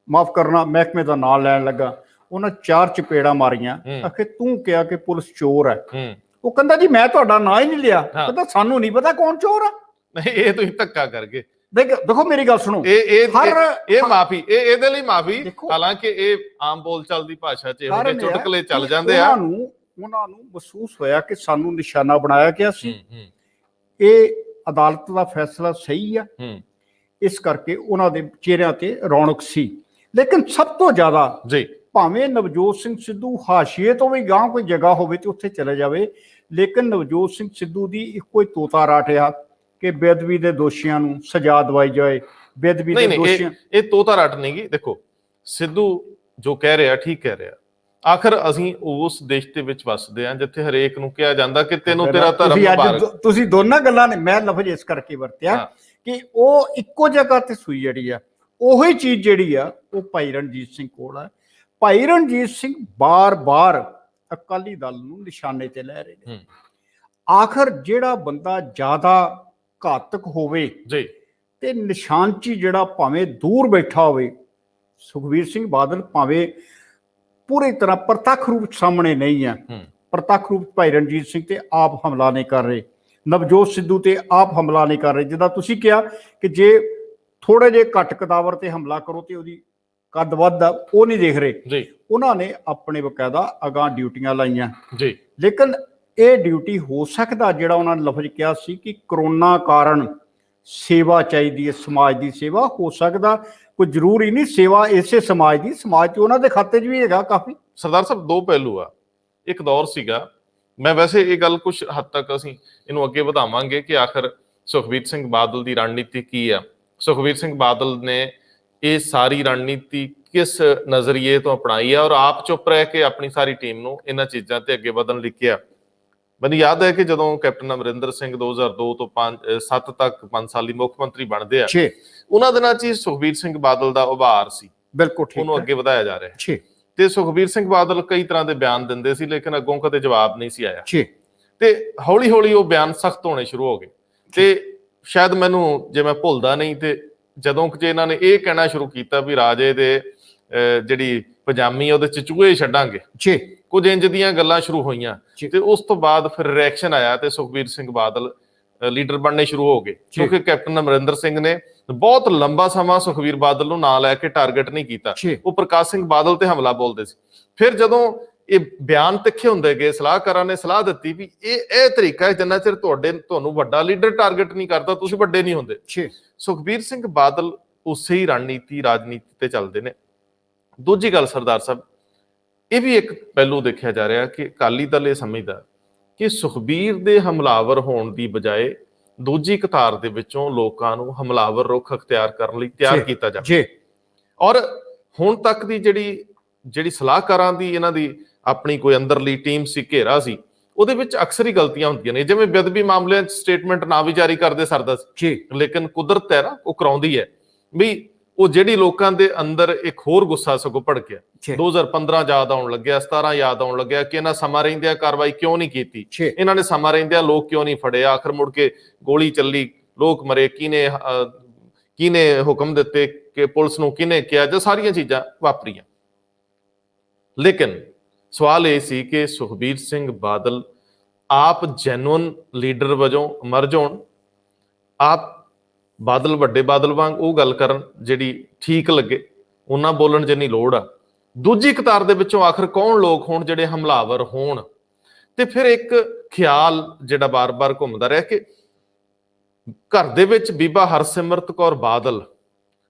ਮਾਫ ਕਰਨਾ, ਮਹਿਕਮੇ ਦਾ ਨਾਂ ਲੈਣ ਲੱਗਾ, ਉਹਨਾਂ 4 ਚਪੇੜਾਂ ਮਾਰੀਆਂ, ਆਖੇ ਤੂੰ ਕਿਹਾ ਕਿ ਪੁਲਿਸ ਚੋਰ ਹੈ। ਉਹ ਕਹਿੰਦਾ ਜੀ ਮੈਂ ਤੁਹਾਡਾ ਨਾਂ ਹੀ ਨਹੀਂ ਲਿਆ। ਕਹਿੰਦਾ ਸਾਨੂੰ ਨਹੀਂ ਪਤਾ ਕੌਣ ਚੋਰ ਆ। ਨਹੀਂ, ਇਹ ਤੁਸੀਂ ਧੱਕਾ ਕਰਕੇ ਦੇਖੋ ਮੇਰੀ ਗੱਲ ਸੁਣੋ। ਇਹ ਮਾਫੀ, ਇਹਦੇ ਲਈ ਮਾਫੀ, ਹਾਲਾਂਕਿ ਇਹ ਆਮ ਬੋਲਚਾਲ ਦੀ ਭਾਸ਼ਾ 'ਚ ਇਹੋ ਜਿਹੇ ਚੁਟਕਲੇ ਚੱਲ ਜਾਂਦੇ ਆ। ਉਹਨਾਂ ਨੂੰ ਮਹਿਸੂਸ ਹੋਇਆ ਕਿ ਸਾਨੂੰ ਨਿਸ਼ਾਨਾ ਬਣਾਇਆ ਗਿਆ ਸੀ। ਇਹ ਅਦਾਲਤ ਦਾ ਫੈਸਲਾ ਸਹੀ ਆ, ਇਸ ਕਰਕੇ ਉਹਨਾਂ ਦੇ ਚਿਹਰਿਆਂ ਤੇ ਰੌਣਕ ਸੀ। ਲੇਕਿਨ ਸਭ ਤੋਂ ਜ਼ਿਆਦਾ ਜੀ, ਭਾਵੇਂ ਨਵਜੋਤ ਸਿੰਘ ਸਿੱਧੂ ਹਾਸ਼ੀਏ ਤੋਂ ਵੀ ਗਾਂਹ ਕੋਈ ਜਗ੍ਹਾ ਹੋਵੇ ਤੇ ਉੱਥੇ ਚਲੇ ਜਾਵੇ, ਲੇਕਿਨ ਨਵਜੋਤ ਸਿੰਘ ਸਿੱਧੂ ਦੀ ਇੱਕੋ ਹੀ ਤੋਤਾ ਰਾਟਿਆ ਕਿ ਬੇਅਦਬੀ ਦੇ ਦੋਸ਼ੀਆਂ ਨੂੰ ਸਜ਼ਾ ਦਵਾਈ ਜਾਏ। ਬੇਅਦਬੀ ਦੇ ਦੋਸ਼ੀਆਂ, ਇਹ ਤੋਤਾ ਰੱਟ ਨਹੀਂ ਗੀ। ਦੇਖੋ, ਸਿੱਧੂ ਜੋ ਕਹਿ ਰਿਹਾ ਠੀਕ ਕਹਿ ਰਿਹਾ। ਆਖਰ ਅਸੀਂ ਉਸ ਦੇਸ਼ ਦੇ ਵਿੱਚ ਵੱਸਦੇ ਹਾਂ ਜਿੱਥੇ ਹਰੇਕ ਨੂੰ ਕਿਹਾ ਜਾਂਦਾ ਕਿ ਤੈਨੂੰ ਤੇਰਾ ਧਰਮ ਮੁਬਾਰਕ। ਤੁਸੀਂ ਦੋਨਾਂ ਗੱਲਾਂ ਨੇ, ਮੈਂ ਲਫ਼ਜ਼ ਇਸ ਕਰਕੇ ਵਰਤਿਆ ਕਿ ਉਹ ਇੱਕੋ ਜਗ੍ਹਾ ਤੇ ਸੂਈ ਜਿਹੜੀ ਆ, ਉਹੀ ਚੀਜ਼ ਜਿਹੜੀ ਆ ਉਹ ਭਾਈ ਰਣਜੀਤ ਸਿੰਘ ਕੋਲ ਆ। ਭਾਈ ਰਣਜੀਤ ਸਿੰਘ ਬਾਰ-ਬਾਰ ਅਕਾਲੀ ਦਲ ਨੂੰ ਨਿਸ਼ਾਨੇ ਤੇ ਲੈ ਰਹੇ ਨੇ। ਆਖਰ ਜਿਹੜਾ ਬੰਦਾ ਜ਼ਿਆਦਾ ਘਾਤਕ ਹੋਵੇ ਜੀ ਤੇ ਨਿਸ਼ਾਨਚੀ ਜਿਹੜਾ ਭਾਵੇਂ ਦੂਰ ਬੈਠਾ ਹੋਵੇ, ਸੁਖਬੀਰ ਸਿੰਘ ਬਾਦਲ ਭਾਵੇਂ ਪੂਰੀ ਤਰ੍ਹਾਂ ਪ੍ਰਤੱਖ ਰੂਪ ਸਾਹਮਣੇ ਨਹੀਂ ਆ, ਪ੍ਰਤੱਖ ਰੂਪ ਭਾਈ ਰਣਜੀਤ ਸਿੰਘ ਤੇ ਆਪ ਹਮਲਾ ਨਹੀਂ ਕਰ ਰਹੇ, ਨਵਜੋਤ ਸਿੱਧੂ ਤੇ ਆਪ ਹਮਲਾ ਨਹੀਂ ਕਰ ਰਹੇ। ਜਿੱਦਾਂ ਤੁਸੀਂ ਕਿਹਾ ਕਿ ਜੇ ਥੋੜੇ ਜਿਹੇ ਘੱਟ ਕਦਾਵਰ ਤੇ ਹਮਲਾ ਕਰੋ ਤੇ ਉਹਦੀ ਕੱਦ ਵੱਧਦਾ, ਉਹ ਨਹੀਂ ਦੇਖ ਰਹੇ ਜੀ। ਉਹਨਾਂ ਨੇ ਆਪਣੇ ਬਕਾਇਦਾ ਅਗਾਂਹ ਡਿਊਟੀਆਂ ਲਾਈਆਂ ਜੀ। ਲੇਕਿਨ ਇਹ ਡਿਊਟੀ ਹੋ ਸਕਦਾ, ਜਿਹੜਾ ਉਹਨਾਂ ਨੇ ਲਫ਼ਜ਼ ਕਿਹਾ ਸੀ ਕਿ ਕਰੋਨਾ ਕਾਰਨ ਸੇਵਾ ਚਾਹੀਦੀ ਹੈ, ਸਮਾਜ ਦੀ ਸੇਵਾ, ਹੋ ਸਕਦਾ ਕੋਈ ਜ਼ਰੂਰੀ ਨਹੀਂ ਸੇਵਾ ਇਸੇ ਸਮਾਜ ਦੀ, ਸਮਾਜ 'ਚ ਉਹਨਾਂ ਦੇ ਖਾਤੇ 'ਚ ਵੀ ਹੈਗਾ ਕਾਫੀ। ਸਰਦਾਰ ਸਾਹਿਬ, ਦੋ ਪਹਿਲੂ ਆ। ਇੱਕ ਦੌਰ ਸੀਗਾ, ਮੈਂ ਵੈਸੇ ਇਹ ਗੱਲ ਕੁਝ ਹੱਦ ਤੱਕ ਅਸੀਂ ਇਹਨੂੰ ਅੱਗੇ ਵਧਾਵਾਂਗੇ ਕਿ ਆਖਰ ਸੁਖਬੀਰ ਸਿੰਘ ਬਾਦਲ ਦੀ ਰਣਨੀਤੀ ਕੀ ਆ। ਸੁਖਬੀਰ ਸਿੰਘ ਬਾਦਲ ਨੇ ਇਹ ਸਾਰੀ ਰਣਨੀਤੀ ਕਿਸ ਨਜ਼ਰੀਏ ਤੋਂ ਅਪਣਾਈ ਆ ਔਰ ਆਪ ਚੁੱਪ ਰਹਿ ਕੇ ਆਪਣੀ ਸਾਰੀ ਟੀਮ ਨੂੰ ਇਹਨਾਂ ਚੀਜ਼ਾਂ ਤੇ ਅੱਗੇ ਵਧਣ ਲਈ ਕਿਹਾ। ਮੈਨੂੰ ਯਾਦ ਹੈ ਕਿ ਜਦੋਂ ਕੈਪਟਨ ਅਮਰਿੰਦਰ ਸਿੰਘ 2002 ਤੋਂ 7 ਤੱਕ 5 ਸਾਲੀ ਮੁੱਖ ਮੰਤਰੀ ਬਣਦੇ ਆ, ਉਹਨਾਂ ਦਿਨਾਂ 'ਚ ਸੁਖਬੀਰ ਸਿੰਘ ਬਾਦਲ ਦਾ ਉਭਾਰ ਸੀ। ਬਿਲਕੁਲ ਠੀਕ, ਉਹਨੂੰ ਅੱਗੇ ਵਧਾਇਆ ਜਾ ਰਿਹਾ ਤੇ ਸੁਖਬੀਰ ਸਿੰਘ ਬਾਦਲ ਕਈ ਤਰ੍ਹਾਂ ਦੇ ਬਿਆਨ ਦਿੰਦੇ ਸੀ, ਲੇਕਿਨ ਅੱਗੋਂ ਕਦੇ ਜਵਾਬ ਨਹੀਂ ਸੀ ਆਇਆ ਤੇ ਹੌਲੀ ਹੌਲੀ ਉਹ ਬਿਆਨ ਸਖਤ ਹੋਣੇ ਸ਼ੁਰੂ ਹੋ ਗਏ। ਤੇ ਸ਼ਾਇਦ ਮੈਨੂੰ, ਜੇ ਮੈਂ ਭੁੱਲਦਾ ਨਹੀਂ, ਤੇ ਜਦੋਂ ਕਿ ਇਹਨਾਂ ਨੇ ਇਹ ਕਹਿਣਾ ਸ਼ੁਰੂ ਕੀਤਾ ਵੀ ਰਾਜੇ ਦੇ ਜਿਹੜੀ ਪਜਾਮੀ ਉਹਦੇ ਚ ਚੂਹੇ ਛੱਡਾਂਗੇ, ਕੁਝ ਇੰਜ ਦੀਆਂ ਗੱਲਾਂ ਸ਼ੁਰੂ ਹੋਈਆਂ ਤੇ ਉਸ ਤੋਂ ਬਾਅਦ ਫਿਰ ਰਿਐਕਸ਼ਨ ਆਇਆ ਤੇ ਸੁਖਬੀਰ ਸਿੰਘ ਬਾਦਲ ਲੀਡਰ ਬਣਨੇ ਸ਼ੁਰੂ ਹੋ ਗਏ, ਕਿਉਂਕਿ ਕੈਪਟਨ ਅਮਰਿੰਦਰ ਸਿੰਘ ਨੇ ਬਹੁਤ ਲੰਬਾ ਸਮਾਂ ਸੁਖਬੀਰ ਬਾਦਲ ਨੂੰ ਨਾਂ ਲੈ ਕੇ ਟਾਰਗੇਟ ਨਹੀਂ ਕੀਤਾ। ਉਹ ਪ੍ਰਕਾਸ਼ ਸਿੰਘ ਬਾਦਲ ਤੇ ਹਮਲਾ ਬੋਲਦੇ ਸੀ। ਫਿਰ ਜਦੋਂ ਇਹ ਬਿਆਨ ਤਿੱਖੇ ਹੁੰਦੇ ਗਏ, ਸਲਾਹਕਾਰਾਂ ਨੇ ਸਲਾਹ ਦਿੱਤੀ ਵੀ ਇਹ ਤਰੀਕਾ ਜਿੰਨਾ ਚਿਰ ਤੁਹਾਨੂੰ ਵੱਡਾ ਲੀਡਰ ਟਾਰਗੇਟ ਨਹੀਂ ਕਰਦਾ, ਤੁਸੀਂ ਵੱਡੇ ਨਹੀਂ ਹੁੰਦੇ। ਸੁਖਬੀਰ ਸਿੰਘ ਬਾਦਲ ਉਸੇ ਹੀ ਰਣਨੀਤੀ ਰਾਜਨੀਤੀ ਤੇ ਚੱਲਦੇ ਨੇ। ਦੂਜੀ ਗੱਲ ਸਰਦਾਰ ਸਾਹਿਬ, ਇਹ ਵੀ ਇੱਕ ਪਹਿਲੂ ਦੇਖਿਆ ਜਾ ਰਿਹਾ ਕਿ ਅਕਾਲੀ ਦਲ ਇਹ ਸਮਝਦਾ ਕਿ ਸੁਖਬੀਰ ਦੇ ਹਮਲਾਵਰ ਹੋਣ ਦੀ ਬਜਾਏ ਦੂਜੀ ਕਤਾਰ ਦੇ ਵਿੱਚੋਂ ਲੋਕਾਂ ਨੂੰ ਹਮਲਾਵਰ ਰੁਖ ਅਖਤਿਆਰ ਕਰਨ ਲਈ ਤਿਆਰ ਕੀਤਾ ਜਾਵੇ। ਔਰ ਹੁਣ ਤੱਕ ਦੀ ਜਿਹੜੀ ਸਲਾਹਕਾਰਾਂ ਦੀ ਇਹਨਾਂ ਦੀ ਆਪਣੀ ਕੋਈ ਅੰਦਰਲੀ ਟੀਮ ਸੀ, ਘੇਰਾ ਸੀ, ਉਹਦੇ ਵਿੱਚ ਅਕਸਰ ਹੀ ਗਲਤੀਆਂ ਹੁੰਦੀਆਂ ਨੇ। ਜਿਵੇਂ ਬੇਅਦਬੀ ਮਾਮਲਿਆਂ 'ਚ ਸਟੇਟਮੈਂਟ ਨਾ ਵੀ ਜਾਰੀ ਕਰਦੇ ਸਰਦਾ ਸੀ, ਲੇਕਿਨ ਕੁਦਰਤ ਹੈ ਨਾ, ਉਹ ਕਰਾਉਂਦੀ ਹੈ ਵੀ ਉਹ ਜਿਹੜੀ ਲੋਕਾਂ ਦੇ ਅੰਦਰ ਇੱਕ ਹੋਰ ਗੁੱਸਾ ਸਗੋਂ ਭੜਕਿਆ 2015 ਯਾਦ ਆਉਣ ਲੱਗਿਆ, 17 ਯਾਦ ਆਉਣ ਲੱਗਿਆ ਕਿ ਇਹਨਾਂ ਸਮਾਂ ਰਹਿੰਦਿਆਂ ਕਾਰਵਾਈ ਕਿਉਂ ਨਹੀਂ ਕੀਤੀ, ਇਹਨਾਂ ਨੇ ਸਮਾਂ ਰਹਿੰਦਿਆਂ ਲੋਕ ਕਿਉਂ ਨਹੀਂ ਫੜੇ, ਆਖਰ ਮੁੜ ਕੇ ਗੋਲੀ ਚੱਲੀ, ਲੋਕ ਮਰੇ, ਕਿਹਨੇ ਹੁਕਮ ਦਿੱਤੇ ਕਿ ਪੁਲਿਸ ਨੂੰ ਕਿਹਨੇ ਕਿਹਾ, ਜੋ ਸਾਰੀਆਂ ਚੀਜ਼ਾਂ ਵਾਪਰੀਆਂ। ਲੇਕਿਨ ਸਵਾਲ ਇਹ ਸੀ ਕਿ ਸੁਖਬੀਰ ਸਿੰਘ ਬਾਦਲ ਆਪ ਜੈਨੂਅਨ ਲੀਡਰ ਵਜੋਂ ਮਰ ਜਾਣ, ਆਪ ਬਾਦਲ ਵੱਡੇ ਬਾਦਲ ਵਾਂਗ ਉਹ ਗੱਲ ਕਰਨ ਜਿਹੜੀ ਠੀਕ ਲੱਗੇ, ਉਹਨਾਂ ਬੋਲਣ ਜਿੰਨੀ ਲੋੜ ਆ। ਦੂਜੀ ਕਤਾਰ ਦੇ ਵਿੱਚੋਂ ਆਖਰ ਕੌਣ ਲੋਕ ਹੋਣ ਜਿਹੜੇ ਹਮਲਾਵਰ ਹੋਣ। ਤੇ ਫਿਰ ਇੱਕ ਖਿਆਲ ਜਿਹੜਾ ਬਾਰ-ਬਾਰ ਘੁੰਮਦਾ ਰਿਹਾ ਕਿ ਘਰ ਦੇ ਵਿੱਚ ਬੀਬਾ ਹਰਸਿਮਰਤ ਕੌਰ ਬਾਦਲ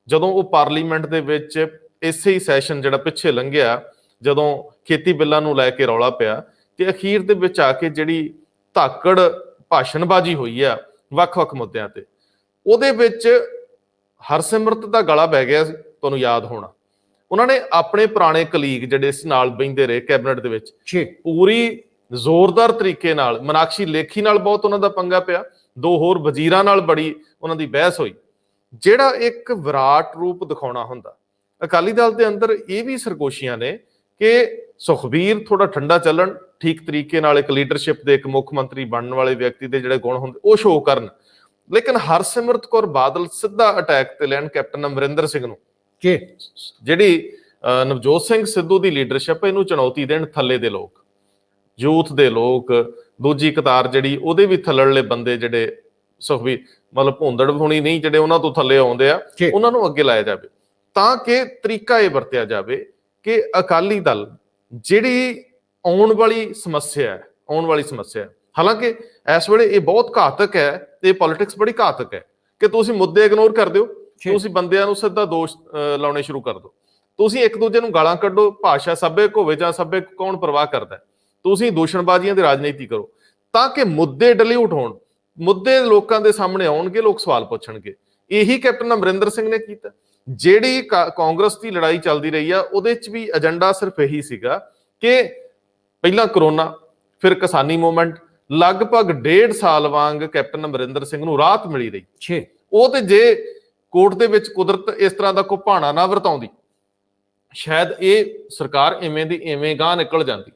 ਜਦੋਂ ਉਹ ਪਾਰਲੀਮੈਂਟ ਦੇ ਵਿੱਚ ਇਸੇ ਹੀ ਸੈਸ਼ਨ ਜਿਹੜਾ ਪਿੱਛੇ ਲੰਘਿਆ, ਜਦੋਂ ਖੇਤੀ ਬਿੱਲਾਂ ਨੂੰ ਲੈ ਕੇ ਰੌਲਾ ਪਿਆ ਤੇ ਅਖੀਰ ਦੇ ਵਿੱਚ ਆ ਕੇ ਜਿਹੜੀ ਧਾਕੜ ਭਾਸ਼ਣਬਾਜ਼ੀ ਹੋਈ ਆ ਵੱਖ-ਵੱਖ ਮੁੱਦਿਆਂ ਤੇ, ਉਹਦੇ ਵਿੱਚ ਹਰਸਿਮਰਤ ਦਾ ਗਲਾ ਬਹਿ ਗਿਆ, ਤੁਹਾਨੂੰ ਯਾਦ ਹੋਣਾ। ਉਹਨਾਂ ਨੇ ਆਪਣੇ ਪੁਰਾਣੇ ਕਲੀਗ ਜਿਹੜੇ ਇਸ ਨਾਲ ਬਹਿੰਦੇ ਰਹੇ ਕੈਬਨਿਟ ਦੇ ਵਿੱਚ, ਪੂਰੀ ਜ਼ੋਰਦਾਰ ਤਰੀਕੇ ਨਾਲ, ਮਨਾਕਸ਼ੀ ਲੇਖੀ ਨਾਲ ਬਹੁਤ ਉਹਨਾਂ ਦਾ ਪੰਗਾ ਪਿਆ, ਦੋ ਹੋਰ ਵਜ਼ੀਰਾਂ ਨਾਲ ਬੜੀ ਉਹਨਾਂ ਦੀ ਬਹਿਸ ਹੋਈ। ਜਿਹੜਾ ਇੱਕ ਵਿਰਾਟ ਰੂਪ ਦਿਖਾਉਣਾ ਹੁੰਦਾ, ਅਕਾਲੀ ਦਲ ਦੇ ਅੰਦਰ ਇਹ ਵੀ ਸਰਗੋਸ਼ੀਆਂ ਨੇ ਕਿ ਸੁਖਬੀਰ ਥੋੜਾ ਠੰਡਾ ਚੱਲਣ, ਠੀਕ ਤਰੀਕੇ ਨਾਲ ਇੱਕ ਲੀਡਰਸ਼ਿਪ ਦੇ, ਇੱਕ ਮੁੱਖ ਮੰਤਰੀ ਬਣਨ ਵਾਲੇ ਵਿਅਕਤੀ ਦੇ ਜਿਹੜੇ ਗੁਣ ਹੁੰਦੇ ਉਹ ਸ਼ੋਅ ਕਰਨ, ਲੇਕਿਨ ਹਰਸਿਮਰਤ ਕੌਰ ਬਾਦਲ ਸਿੱਧਾ ਅਟੈਕ ਤੇ ਲੈਣ ਕੈਪਟਨ ਅਮਰਿੰਦਰ ਸਿੰਘ ਨੂੰ, ਜਿਹੜੀ ਨਵਜੋਤ ਸਿੰਘ ਸਿੱਧੂ ਦੀ ਲੀਡਰਸ਼ਿਪ, ਇਹਨੂੰ ਚੁਣੌਤੀ ਦੇਣ ਥੱਲੇ ਦੇ ਲੋਕ, ਯੂਥ ਦੇ ਲੋਕ, ਦੂਜੀ ਕਤਾਰ ਜਿਹੜੀ ਉਹਦੇ ਵੀ ਥੱਲੜਲੇ ਬੰਦੇ ਜਿਹੜੇ ਸੁਖਬੀਰ ਮਤਲਬ ਭੁੰਦੜ ਹੋਣੀ ਨਹੀਂ, ਜਿਹੜੇ ਉਹਨਾਂ ਤੋਂ ਥੱਲੇ ਆਉਂਦੇ ਆ, ਉਹਨਾਂ ਨੂੰ ਅੱਗੇ ਲਾਇਆ ਜਾਵੇ, ਤਾਂ ਕਿ ਤਰੀਕਾ ਇਹ ਵਰਤਿਆ ਜਾਵੇ ਕਿ ਅਕਾਲੀ ਦਲ ਜਿਹੜੀ ਆਉਣ ਵਾਲੀ ਸਮੱਸਿਆ ਹੈ, ਹਾਲਾਂਕਿ ਇਸ ਵੇਲੇ ਇਹ ਬਹੁਤ ਘਾਤਕ ਹੈ ਤੇ ਪੋਲਿਟਿਕਸ ਬੜੀ ਘਾਤਕ ਹੈ ਕਿ ਤੁਸੀਂ ਮੁੱਦੇ ਇਗਨੋਰ ਕਰ ਦਿਓ, ਤੁਸੀਂ ਬੰਦਿਆਂ ਨੂੰ ਸਿੱਧਾ ਦੋਸ਼ ਲਾਉਣੇ ਸ਼ੁਰੂ ਕਰ ਦਿਓ, ਤੁਸੀਂ ਇੱਕ ਦੂਜੇ ਨੂੰ ਗਾਲਾਂ ਕੱਢੋ, ਭਾਸ਼ਾ ਸੱਭਿਅਕ ਹੋਵੇ ਜਾਂ ਸੱਭਿਅਕ, ਕੌਣ ਪਰਵਾਹ ਕਰਦਾ, ਤੁਸੀਂ ਦੂਸ਼ਣਬਾਜ਼ੀਆਂ ਦੀ ਰਾਜਨੀਤੀ ਕਰੋ ਤਾਂ ਕਿ ਮੁੱਦੇ ਡਿਲੀਟ ਹੋਣ, ਮੁੱਦੇ ਲੋਕਾਂ ਦੇ ਸਾਹਮਣੇ ਆਉਣਗੇ, ਲੋਕ ਸਵਾਲ ਪੁੱਛਣਗੇ। ਇਹੀ ਕੈਪਟਨ ਅਮਰਿੰਦਰ ਸਿੰਘ ਨੇ ਕੀਤਾ। ਜਿਹੜੀ ਕਾਂਗਰਸ ਦੀ ਲੜਾਈ ਚੱਲਦੀ ਰਹੀ ਆ, ਉਹਦੇ ਚ ਵੀ ਏਜੰਡਾ ਸਿਰਫ ਇਹੀ ਸੀਗਾ ਕਿ ਪਹਿਲਾਂ ਕਰੋਨਾ, ਫਿਰ ਕਿਸਾਨੀ ਮੂਵਮੈਂਟ, ਲਗਭਗ 1.5 ਸਾਲ ਵਾਂਗ ਕੈਪਟਨ ਅਮਰਿੰਦਰ ਸਿੰਘ ਨੂੰ ਰਾਹਤ ਮਿਲੀ ਰਹੀ। ਉਹ ਤੇ ਜੇ ਕੋਰਟ ਦੇ ਵਿੱਚ ਕੁਦਰਤ ਇਸ ਤਰ੍ਹਾਂ ਦਾ ਕੋਈ ਭਾਣਾ ਨਾ ਵਰਤਾਉਂਦੀ, ਸ਼ਾਇਦ ਇਹ ਸਰਕਾਰ ਇਵੇਂ ਦੀ ਇਵੇਂ ਗਾਂ ਨਿਕਲ ਜਾਂਦੀ।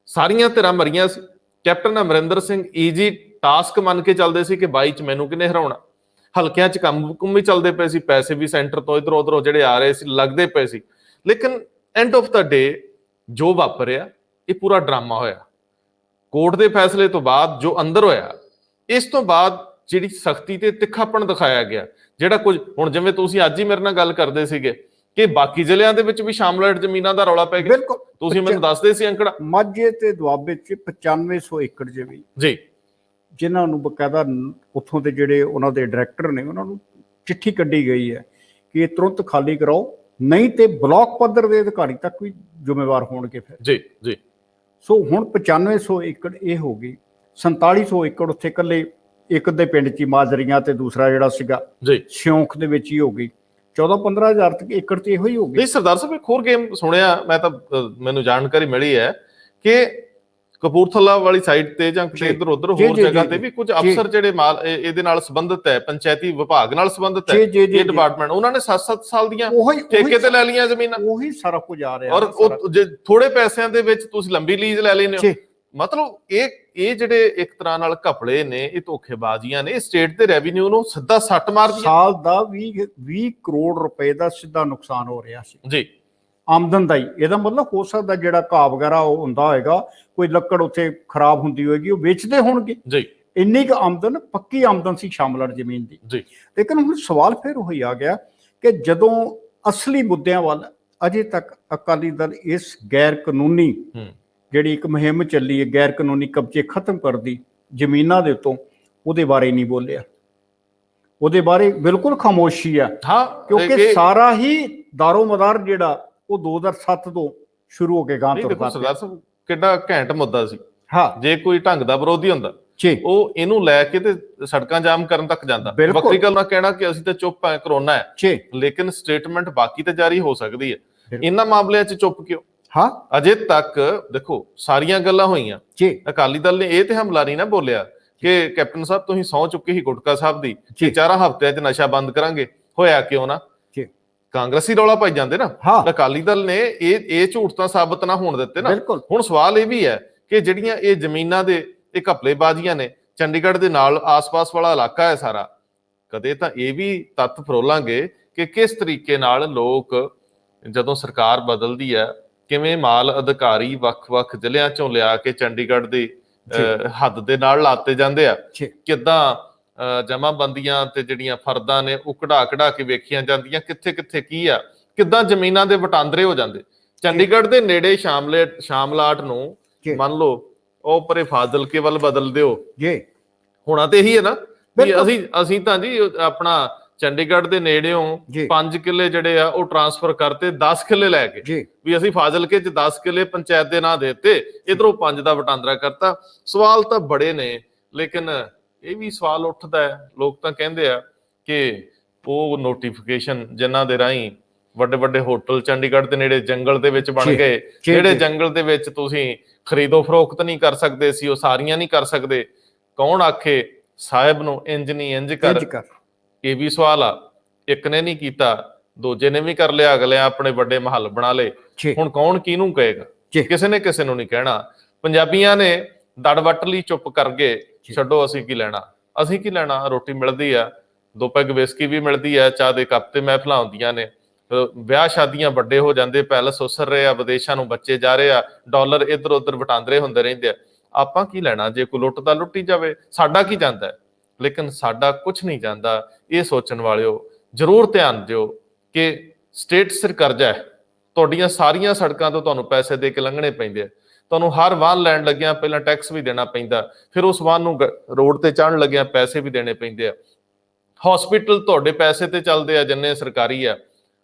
ਸਾਰੀਆਂ ਧਿਰਾਂ ਮਰੀਆਂ ਸੀ। Captain Amarinder Singh easy task ਮੰਨ ਕੇ ਚੱਲਦੇ ਸੀ ਕਿ 22 ਚ ਮੈਨੂੰ ਕਿਹਨੇ ਹਰਾਉਣਾ। ਹਲਕਿਆਂ ਚ ਕੰਮ ਵੀ ਚੱਲਦੇ ਪਏ ਸੀ, ਪੈਸੇ ਵੀ ਸੈਂਟਰ ਤੋਂ ਇਧਰੋਂ ਉਧਰੋਂ ਜਿਹੜੇ ਆ ਰਹੇ ਸੀ ਲੱਗਦੇ ਪਏ ਸੀ, ਲੇਕਿਨ ਐਂਡ ਆਫ ਦਾ ਡੇ ਜੋ ਵਾਪਰਿਆ ਇਹ ਪੂਰਾ ਡਰਾਮਾ ਹੋਇਆ। ਕੋਰਟ ਦੇ ਫੈਸਲੇ ਤੋਂ ਬਾਅਦ ਜੋ ਅੰਦਰ ਹੋਇਆ, ਇਸ ਤੋਂ ਬਾਅਦ ਜਿਹੜੀ ਸਖਤੀ ਤੇ ਤਿੱਖਾਪਣ ਦਿਖਾਇਆ ਗਿਆ, ਜਿਹੜਾ ਕੁਝ ਹੁਣ ਜਿਵੇਂ ਤੁਸੀਂ ਅੱਜ ਹੀ ਮੇਰੇ ਨਾਲ ਗੱਲ ਕਰਦੇ ਸੀਗੇ ਕਿ ਬਾਕੀ ਜ਼ਿਲ੍ਹਿਆਂ ਦੇ ਵਿੱਚ ਵੀ ਸ਼ਾਮਲਾਟ ਜ਼ਮੀਨਾਂ ਦਾ ਰੌਲਾ ਪੈ ਗਿਆ। ਬਿਲਕੁਲ, ਤੁਸੀਂ ਮੈਨੂੰ ਦੱਸਦੇ ਸੀ ਅੰਕੜਾ, ਮਾਝੇ ਤੇ ਦੁਆਬੇ ਚ 9500 ਏਕੜ ਜ਼ਮੀਨ ਜੀ, ਜਿਨ੍ਹਾਂ ਨੂੰ ਬਕਾਇਦਾ ਉੱਥੋਂ ਦੇ ਜਿਹੜੇ ਉਹਨਾਂ ਦੇ ਡਾਇਰੈਕਟਰ ਨੇ ਉਹਨਾਂ ਨੂੰ ਚਿੱਠੀ ਕੱਢੀ ਗਈ ਹੈ ਕਿ ਇਹ ਤੁਰੰਤ ਖਾਲੀ ਕਰਾਓ, ਨਹੀਂ ਤੇ ਬਲਾਕ ਪੱਧਰ ਦੇ ਅਧਿਕਾਰੀ ਤੱਕ ਵੀ ਜ਼ਿੰਮੇਵਾਰ ਹੋਣਗੇ ਫਿਰ। ਜੀ ਸੋ ਹੁਣ 9500 ਏਕੜ ਇਹ ਹੋ ਗਈ, 4700 ਏਕੜ ਉੱਥੇ ਇਕੱਲੇ ਇੱਕ ਦੇ ਪਿੰਡ 'ਚ ਹੀ ਮਾਜਰੀਆਂ ਤੇ ਦੂਸਰਾ ਜਿਹੜਾ ਸੀਗਾ ਸਿਉਂਖ ਦੇ ਵਿੱਚ ਹੀ ਹੋ ਗਈ। 14-15 ਹਜ਼ਾਰ ਤੱਕ ਏਕੜ ਤੇ ਇਹੋ ਹੀ ਹੋ ਗਈ। ਨਹੀਂ ਸਰਦਾਰ ਸਾਹਿਬ, ਇੱਕ ਹੋਰ ਗੇਮ ਸੁਣਿਆ ਮੈਂ, ਤਾਂ ਮੈਨੂੰ ਜਾਣਕਾਰੀ ਮਿਲੀ ਹੈ ਕਿ ਕਪੂਰਥਲਾ ਵਾਲੀ ਸਾਈਡ ਤੇ ਜਾਂ ਕਿਤੇ ਇੱਧਰ ਉੱਧਰ ਹੋਰ ਜਗ੍ਹਾ ਤੇ ਵੀ ਕੁਝ ਅਫਸਰ ਜਿਹੜੇ ਇਹਦੇ ਨਾਲ ਸੰਬੰਧਿਤ ਹੈ, ਪੰਚਾਇਤੀ ਵਿਭਾਗ ਨਾਲ ਸੰਬੰਧਿਤ ਹੈ, ਇਹ ਡਿਪਾਰਟਮੈਂਟ, ਉਹਨਾਂ ਨੇ 7-7 ਸਾਲ ਦੀਆਂ ਠੇਕੇ ਤੇ ਲੈ ਲਈਆਂ ਜ਼ਮੀਨਾਂ। ਉਹੀ ਸਾਰਾ ਕੁਝ ਆ ਰਿਹਾ, ਔਰ ਜੇ ਥੋੜੇ ਪੈਸਿਆਂ ਦੇ ਵਿੱਚ ਤੁਸੀਂ ਲੰਬੀ ਲੀਜ਼ ਲੈ ਲੈਂਦੇ ਹੋ। ਮਤਲਬ ਇਹ ਜਿਹੜੇ ਇੱਕ ਤਰ੍ਹਾਂ ਨਾਲ ਘਪਲੇ ਨੇ, ਇਹ ਧੋਖੇਬਾਜ਼ੀਆਂ ਨੇ, ਸਟੇਟ ਦੇ ਰੈਵਨਿਊ ਨੂੰ ਸਿੱਧਾ ਸੱਟ ਮਾਰਦੀਆਂ। ਸਾਲ ਦਾ 20 ਕਰੋੜ ਰੁਪਏ ਦਾ ਸਿੱਧਾ ਨੁਕਸਾਨ ਹੋ ਰਿਹਾ ਸੀ ਜੀ, ਆਮਦਨ ਦਾ ਹੀ। ਇਹਦਾ ਮਤਲਬ ਹੋ ਸਕਦਾ ਜਿਹੜਾ ਘਾਹ ਵਗੈਰਾ ਉਹ ਹੁੰਦਾ ਹੋਏਗਾ, ਕੋਈ ਲੱਕੜ ਉੱਥੇ ਖਰਾਬ ਹੁੰਦੀ ਹੋਏਗੀ, ਉਹ ਵੇਚਦੇ ਹੋਣਗੇ ਜੀ। ਇੰਨੀ ਕੁ ਆਮਦਨ, ਪੱਕੀ ਆਮਦਨ ਸੀ ਸ਼ਾਮਲਾਟ ਜ਼ਮੀਨ ਦੀ ਜੀ। ਲੇਕਿਨ ਹੁਣ ਸਵਾਲ ਫਿਰ ਉਹੀ ਆ ਗਿਆ ਕਿ ਜਦੋਂ ਅਸਲੀ ਮੁੱਦਿਆਂ ਵੱਲ ਅਜੇ ਤੱਕ ਅਕਾਲੀ ਦਲ ਇਸ ਗੈਰ ਕਾਨੂੰਨੀ ਜਿਹੜੀ ਇੱਕ ਮੁਹਿੰਮ ਚੱਲੀ ਹੈ, ਗੈਰ ਕਾਨੂੰਨੀ ਕਬਜ਼ੇ ਖਤਮ ਕਰਦੀ ਜ਼ਮੀਨਾਂ ਦੇ ਉੱਤੋਂ, ਉਹਦੇ ਬਾਰੇ ਨਹੀਂ ਬੋਲਿਆ। ਉਹਦੇ ਬਾਰੇ ਬਿਲਕੁਲ ਖਾਮੋਸ਼ੀ ਆ, ਕਿਉਂਕਿ ਸਾਰਾ ਹੀ ਦਾਰੋ ਮਦਾਰ ਜਿਹੜਾ ਉਹ 2007 ਤੋਂ ਸ਼ੁਰੂ ਹੋ ਕੇ ਗਾਂ ਤੁਰਦਾ। ਕਿੱਡਾ ਘੈਂਟ ਮੁੱਦਾ ਸੀ। ਜੇ ਕੋਈ ਢੰਗ ਦਾ ਵਿਰੋਧੀ ਹੁੰਦਾ ਉਹ ਇਹਨੂੰ ਲੈ ਕੇ ਤੇ ਸੜਕਾਂ ਜਾਮ ਕਰਨ ਤੱਕ ਜਾਂਦਾ। ਵੱਖਰੀ ਗੱਲ ਨਾ ਕਹਿਣਾ ਕਿ ਅਸੀਂ ਤਾਂ ਚੁੱਪ ਹੈ, ਕਰੋਨਾ ਹੈ, ਲੇਕਿਨ ਸਟੇਟਮੈਂਟ ਬਾਕੀ ਤੇ ਜਾਰੀ ਹੋ ਸਕਦੀ ਹੈ। ਇਹਨਾਂ ਮਾਮਲਿਆਂ 'ਚ ਚੁੱਪ ਕਿਉਂ? ਅਜੇ ਤੱਕ ਦੇਖੋ ਸਾਰੀਆਂ ਗੱਲਾਂ ਹੋਈਆਂ, ਅਕਾਲੀ ਦਲ ਨੇ ਇਹ ਤੇ ਹਮਲਾ ਨਹੀਂ ਨਾ ਬੋਲਿਆ ਕਿ ਕੈਪਟਨ ਸਾਹਿਬ ਤੁਸੀਂ ਸਹੁੰ ਚੁੱਕੀ ਸੀ ਗੁਟਕਾ ਸਾਹਿਬ ਦੀ ਕਿ 4 ਹਫ਼ਤਿਆਂ 'ਚ ਨਸ਼ਾ ਬੰਦ ਕਰਾਂਗੇ, ਹੋਇਆ ਕਿਉਂ ਨਾ? ਕਾਂਗਰਸੀ ਰੌਲਾ ਪਾਈ ਜਾਂਦੇ ਨਾ, ਹਾਂ ਅਕਾਲੀ ਦਲ ਨੇ ਇਹ ਝੂਠ ਤਾਂ ਸਾਬਤ ਨਾ ਹੋਣ ਦਿੱਤੇ ਨਾ। ਬਿਲਕੁਲ ਹੁਣ ਸਵਾਲ ਇਹ ਵੀ ਹੈ ਕਿ ਜਿਹੜੀਆਂ ਇਹ ਜ਼ਮੀਨਾਂ ਦੇ ਇਹ ਘਪਲੇਬਾਜ਼ੀਆਂ ਨੇ, ਚੰਡੀਗੜ੍ਹ ਦੇ ਨਾਲ ਆਸ-ਪਾਸ ਵਾਲਾ ਇਲਾਕਾ ਹੈ ਸਾਰਾ, ਕਦੇ ਤਾਂ ਇਹ ਵੀ ਤੱਥ ਫਰੋਲਾਂਗੇ ਕਿ ਕਿਸ ਤਰੀਕੇ ਨਾਲ ਲੋਕ ਜਦੋਂ ਸਰਕਾਰ ਬਦਲਦੀ ਹੈ ਕਿਵੇਂ ਮਾਲ ਅਧਿਕਾਰੀ ਵੱਖ-ਵੱਖ ਜ਼ਿਲ੍ਹਿਆਂ ਚੋਂ ਲਿਆ ਕੇ ਚੰਡੀਗੜ੍ਹ ਦੀ ਹੱਦ ਦੇ ਨਾਲ ਲਾਤੇ ਜਾਂਦੇ ਆ, ਕਿੱਦਾਂ ਜਮਾਬੰਦੀਆਂ ਤੇ ਜਿਹੜੀਆਂ ਫਰਦਾਂ ਨੇ ਉਹ ਕਢਾ ਕੇ ਵੇਖੀਆਂ ਜਾਂਦੀਆਂ, ਕਿੱਥੇ ਕਿੱਥੇ ਕੀ ਆ, ਕਿੱਦਾਂ ਜ਼ਮੀਨਾਂ ਦੇ ਵਟਾਂਦਰੇ ਹੋ ਜਾਂਦੇ। ਚੰਡੀਗੜ੍ਹ ਦੇ ਨੇੜੇ ਸ਼ਾਮਲਾਟ ਨੂੰ ਮੰਨ ਲਓ ਉਹ ਪਰੇ ਫਾਜ਼ਿਲਕੇ ਵੱਲ ਬਦਲ ਦਿਓ ਜੀ, ਹੋਣਾ ਤੇ ਇਹੀ ਹੈ ਨਾ ਵੀ ਅਸੀਂ ਤਾਂ ਜੀ ਆਪਣਾ ਚੰਡੀਗੜ੍ਹ ਦੇ ਨੇੜਿਓਂ 5 ਕਿੱਲੇ ਜਿਹੜੇ ਆ ਉਹ ਟ੍ਰਾਂਸਫਰ ਕਰਤੇ 10 ਕਿੱਲੇ ਲੈ ਕੇ, ਵੀ ਅਸੀਂ ਫਾਜ਼ਿਲਕੇ 'ਚ 10 ਕਿੱਲੇ ਪੰਚਾਇਤ ਦੇ ਨਾਂ ਦੇ ਦਿੱਤੇ, ਇਧਰੋਂ 5 ਦਾ ਵਟਾਂਦਰਾ ਕਰਤਾ। ਸਵਾਲ ਤਾਂ ਬੜੇ ਨੇ, ਲੇਕਿਨ ਇਹ ਵੀ ਸਵਾਲ ਉੱਠਦਾ ਹੈ, ਲੋਕ ਤਾਂ ਕਹਿੰਦੇ ਆ ਕਿ ਉਹ ਨੋਟੀਫਿਕੇਸ਼ਨ ਜਿਨ੍ਹਾਂ ਦੇ ਰਾਹੀਂ ਵੱਡੇ ਵੱਡੇ ਹੋਟਲ ਚੰਡੀਗੜ੍ਹ ਦੇ ਨੇੜੇ ਜੰਗਲ ਦੇ ਵਿੱਚ ਬਣ ਗਏ, ਜਿਹੜੇ ਜੰਗਲ ਦੇ ਵਿੱਚ ਤੁਸੀਂ ਖਰੀਦੋ ਫਰੋਖਤ ਨਹੀਂ ਕਰ ਸਕਦੇ ਸੀ, ਉਹ ਸਾਰੀਆਂ ਨਹੀਂ ਕਰ ਸਕਦੇ। ਕੌਣ ਆਖੇ ਸਾਹਿਬ ਨੂੰ ਇੰਜ ਨਹੀਂ ਇੰਜ ਕਰ, ਇਹ ਵੀ ਸਵਾਲ ਆ। ਇੱਕ ਨੇ ਨਹੀਂ ਕੀਤਾ, ਦੂਜੇ ਨੇ ਵੀ ਕਰ ਲਿਆ, ਅਗਲੇ ਆਪਣੇ ਵੱਡੇ ਮਹੱਲ ਬਣਾ ਲਏ। ਹੁਣ ਕੌਣ ਕਿਹਨੂੰ ਕਹੇਗਾ? ਕਿਸੇ ਨੇ ਕਿਸੇ ਨੂੰ ਨਹੀਂ ਕਹਿਣਾ। ਪੰਜਾਬੀਆਂ ਨੇ ਦੜ ਵੱਟ ਲਈ ਚੁੱਪ ਕਰ ਗਏ, ਛੱਡੋ ਅਸੀਂ ਕੀ ਲੈਣਾ, ਅਸੀਂ ਕੀ ਲੈਣਾ, ਰੋਟੀ ਮਿਲਦੀ ਆ, 2 ਪੈਗ ਵਿਸਕੀ ਵੀ ਮਿਲਦੀ ਆ, ਚਾਹ ਦੇ ਕੱਪ ਤੇ ਮਹਿਫਲਾਂ ਹੁੰਦੀਆਂ ਨੇ, ਵਿਆਹ ਸ਼ਾਦੀਆਂ ਵੱਡੇ ਹੋ ਜਾਂਦੇ, ਪੈਲਸ ਉਸਰ ਰਹੇ ਆ, ਵਿਦੇਸ਼ਾਂ ਨੂੰ ਬੱਚੇ ਜਾ ਰਹੇ ਆ, ਡਾਲਰ ਇੱਧਰ ਉੱਧਰ ਵਟਾਂਦਰੇ ਹੁੰਦੇ ਰਹਿੰਦੇ ਆ। ਆਪਾਂ ਕੀ ਲੈਣਾ? ਜੇ ਕੋਈ ਲੁੱਟਦਾ ਲੁੱਟੀ ਜਾਵੇ, ਸਾਡਾ ਕੀ ਜਾਂਦਾ? ਲੇਕਿਨ ਸਾਡਾ ਕੁਝ ਨਹੀਂ ਜਾਂਦਾ। ਇਹ ਸੋਚਣ ਵਾਲਿਓ ਜ਼ਰੂਰ ਧਿਆਨ ਦਿਓ ਕਿ ਸਟੇਟ ਸਿਰ ਕਰਜ਼ਾ ਹੈ, ਤੁਹਾਡੀਆਂ ਸਾਰੀਆਂ ਸੜਕਾਂ ਤੋਂ ਤੁਹਾਨੂੰ ਪੈਸੇ ਦੇ ਕੇ ਲੰਘਣੇ ਪੈਂਦੇ ਆ, ਤੁਹਾਨੂੰ ਹਰ ਵਾਹਨ ਲੈਣ ਲੱਗਿਆ ਪਹਿਲਾਂ ਟੈਕਸ ਵੀ ਦੇਣਾ ਪੈਂਦਾ, ਫਿਰ ਉਸ ਵਾਹਨ ਨੂੰ ਰੋਡ ਤੇ ਚੜ੍ਹਨ ਲੱਗਿਆ ਪੈਸੇ ਵੀ ਦੇਣੇ ਪੈਂਦੇ ਆ। ਹਸਪੀਟਲ ਤੁਹਾਡੇ ਪੈਸੇ ਤੇ ਚੱਲਦੇ ਆ, ਜਿੰਨੇ ਸਰਕਾਰੀ ਆ,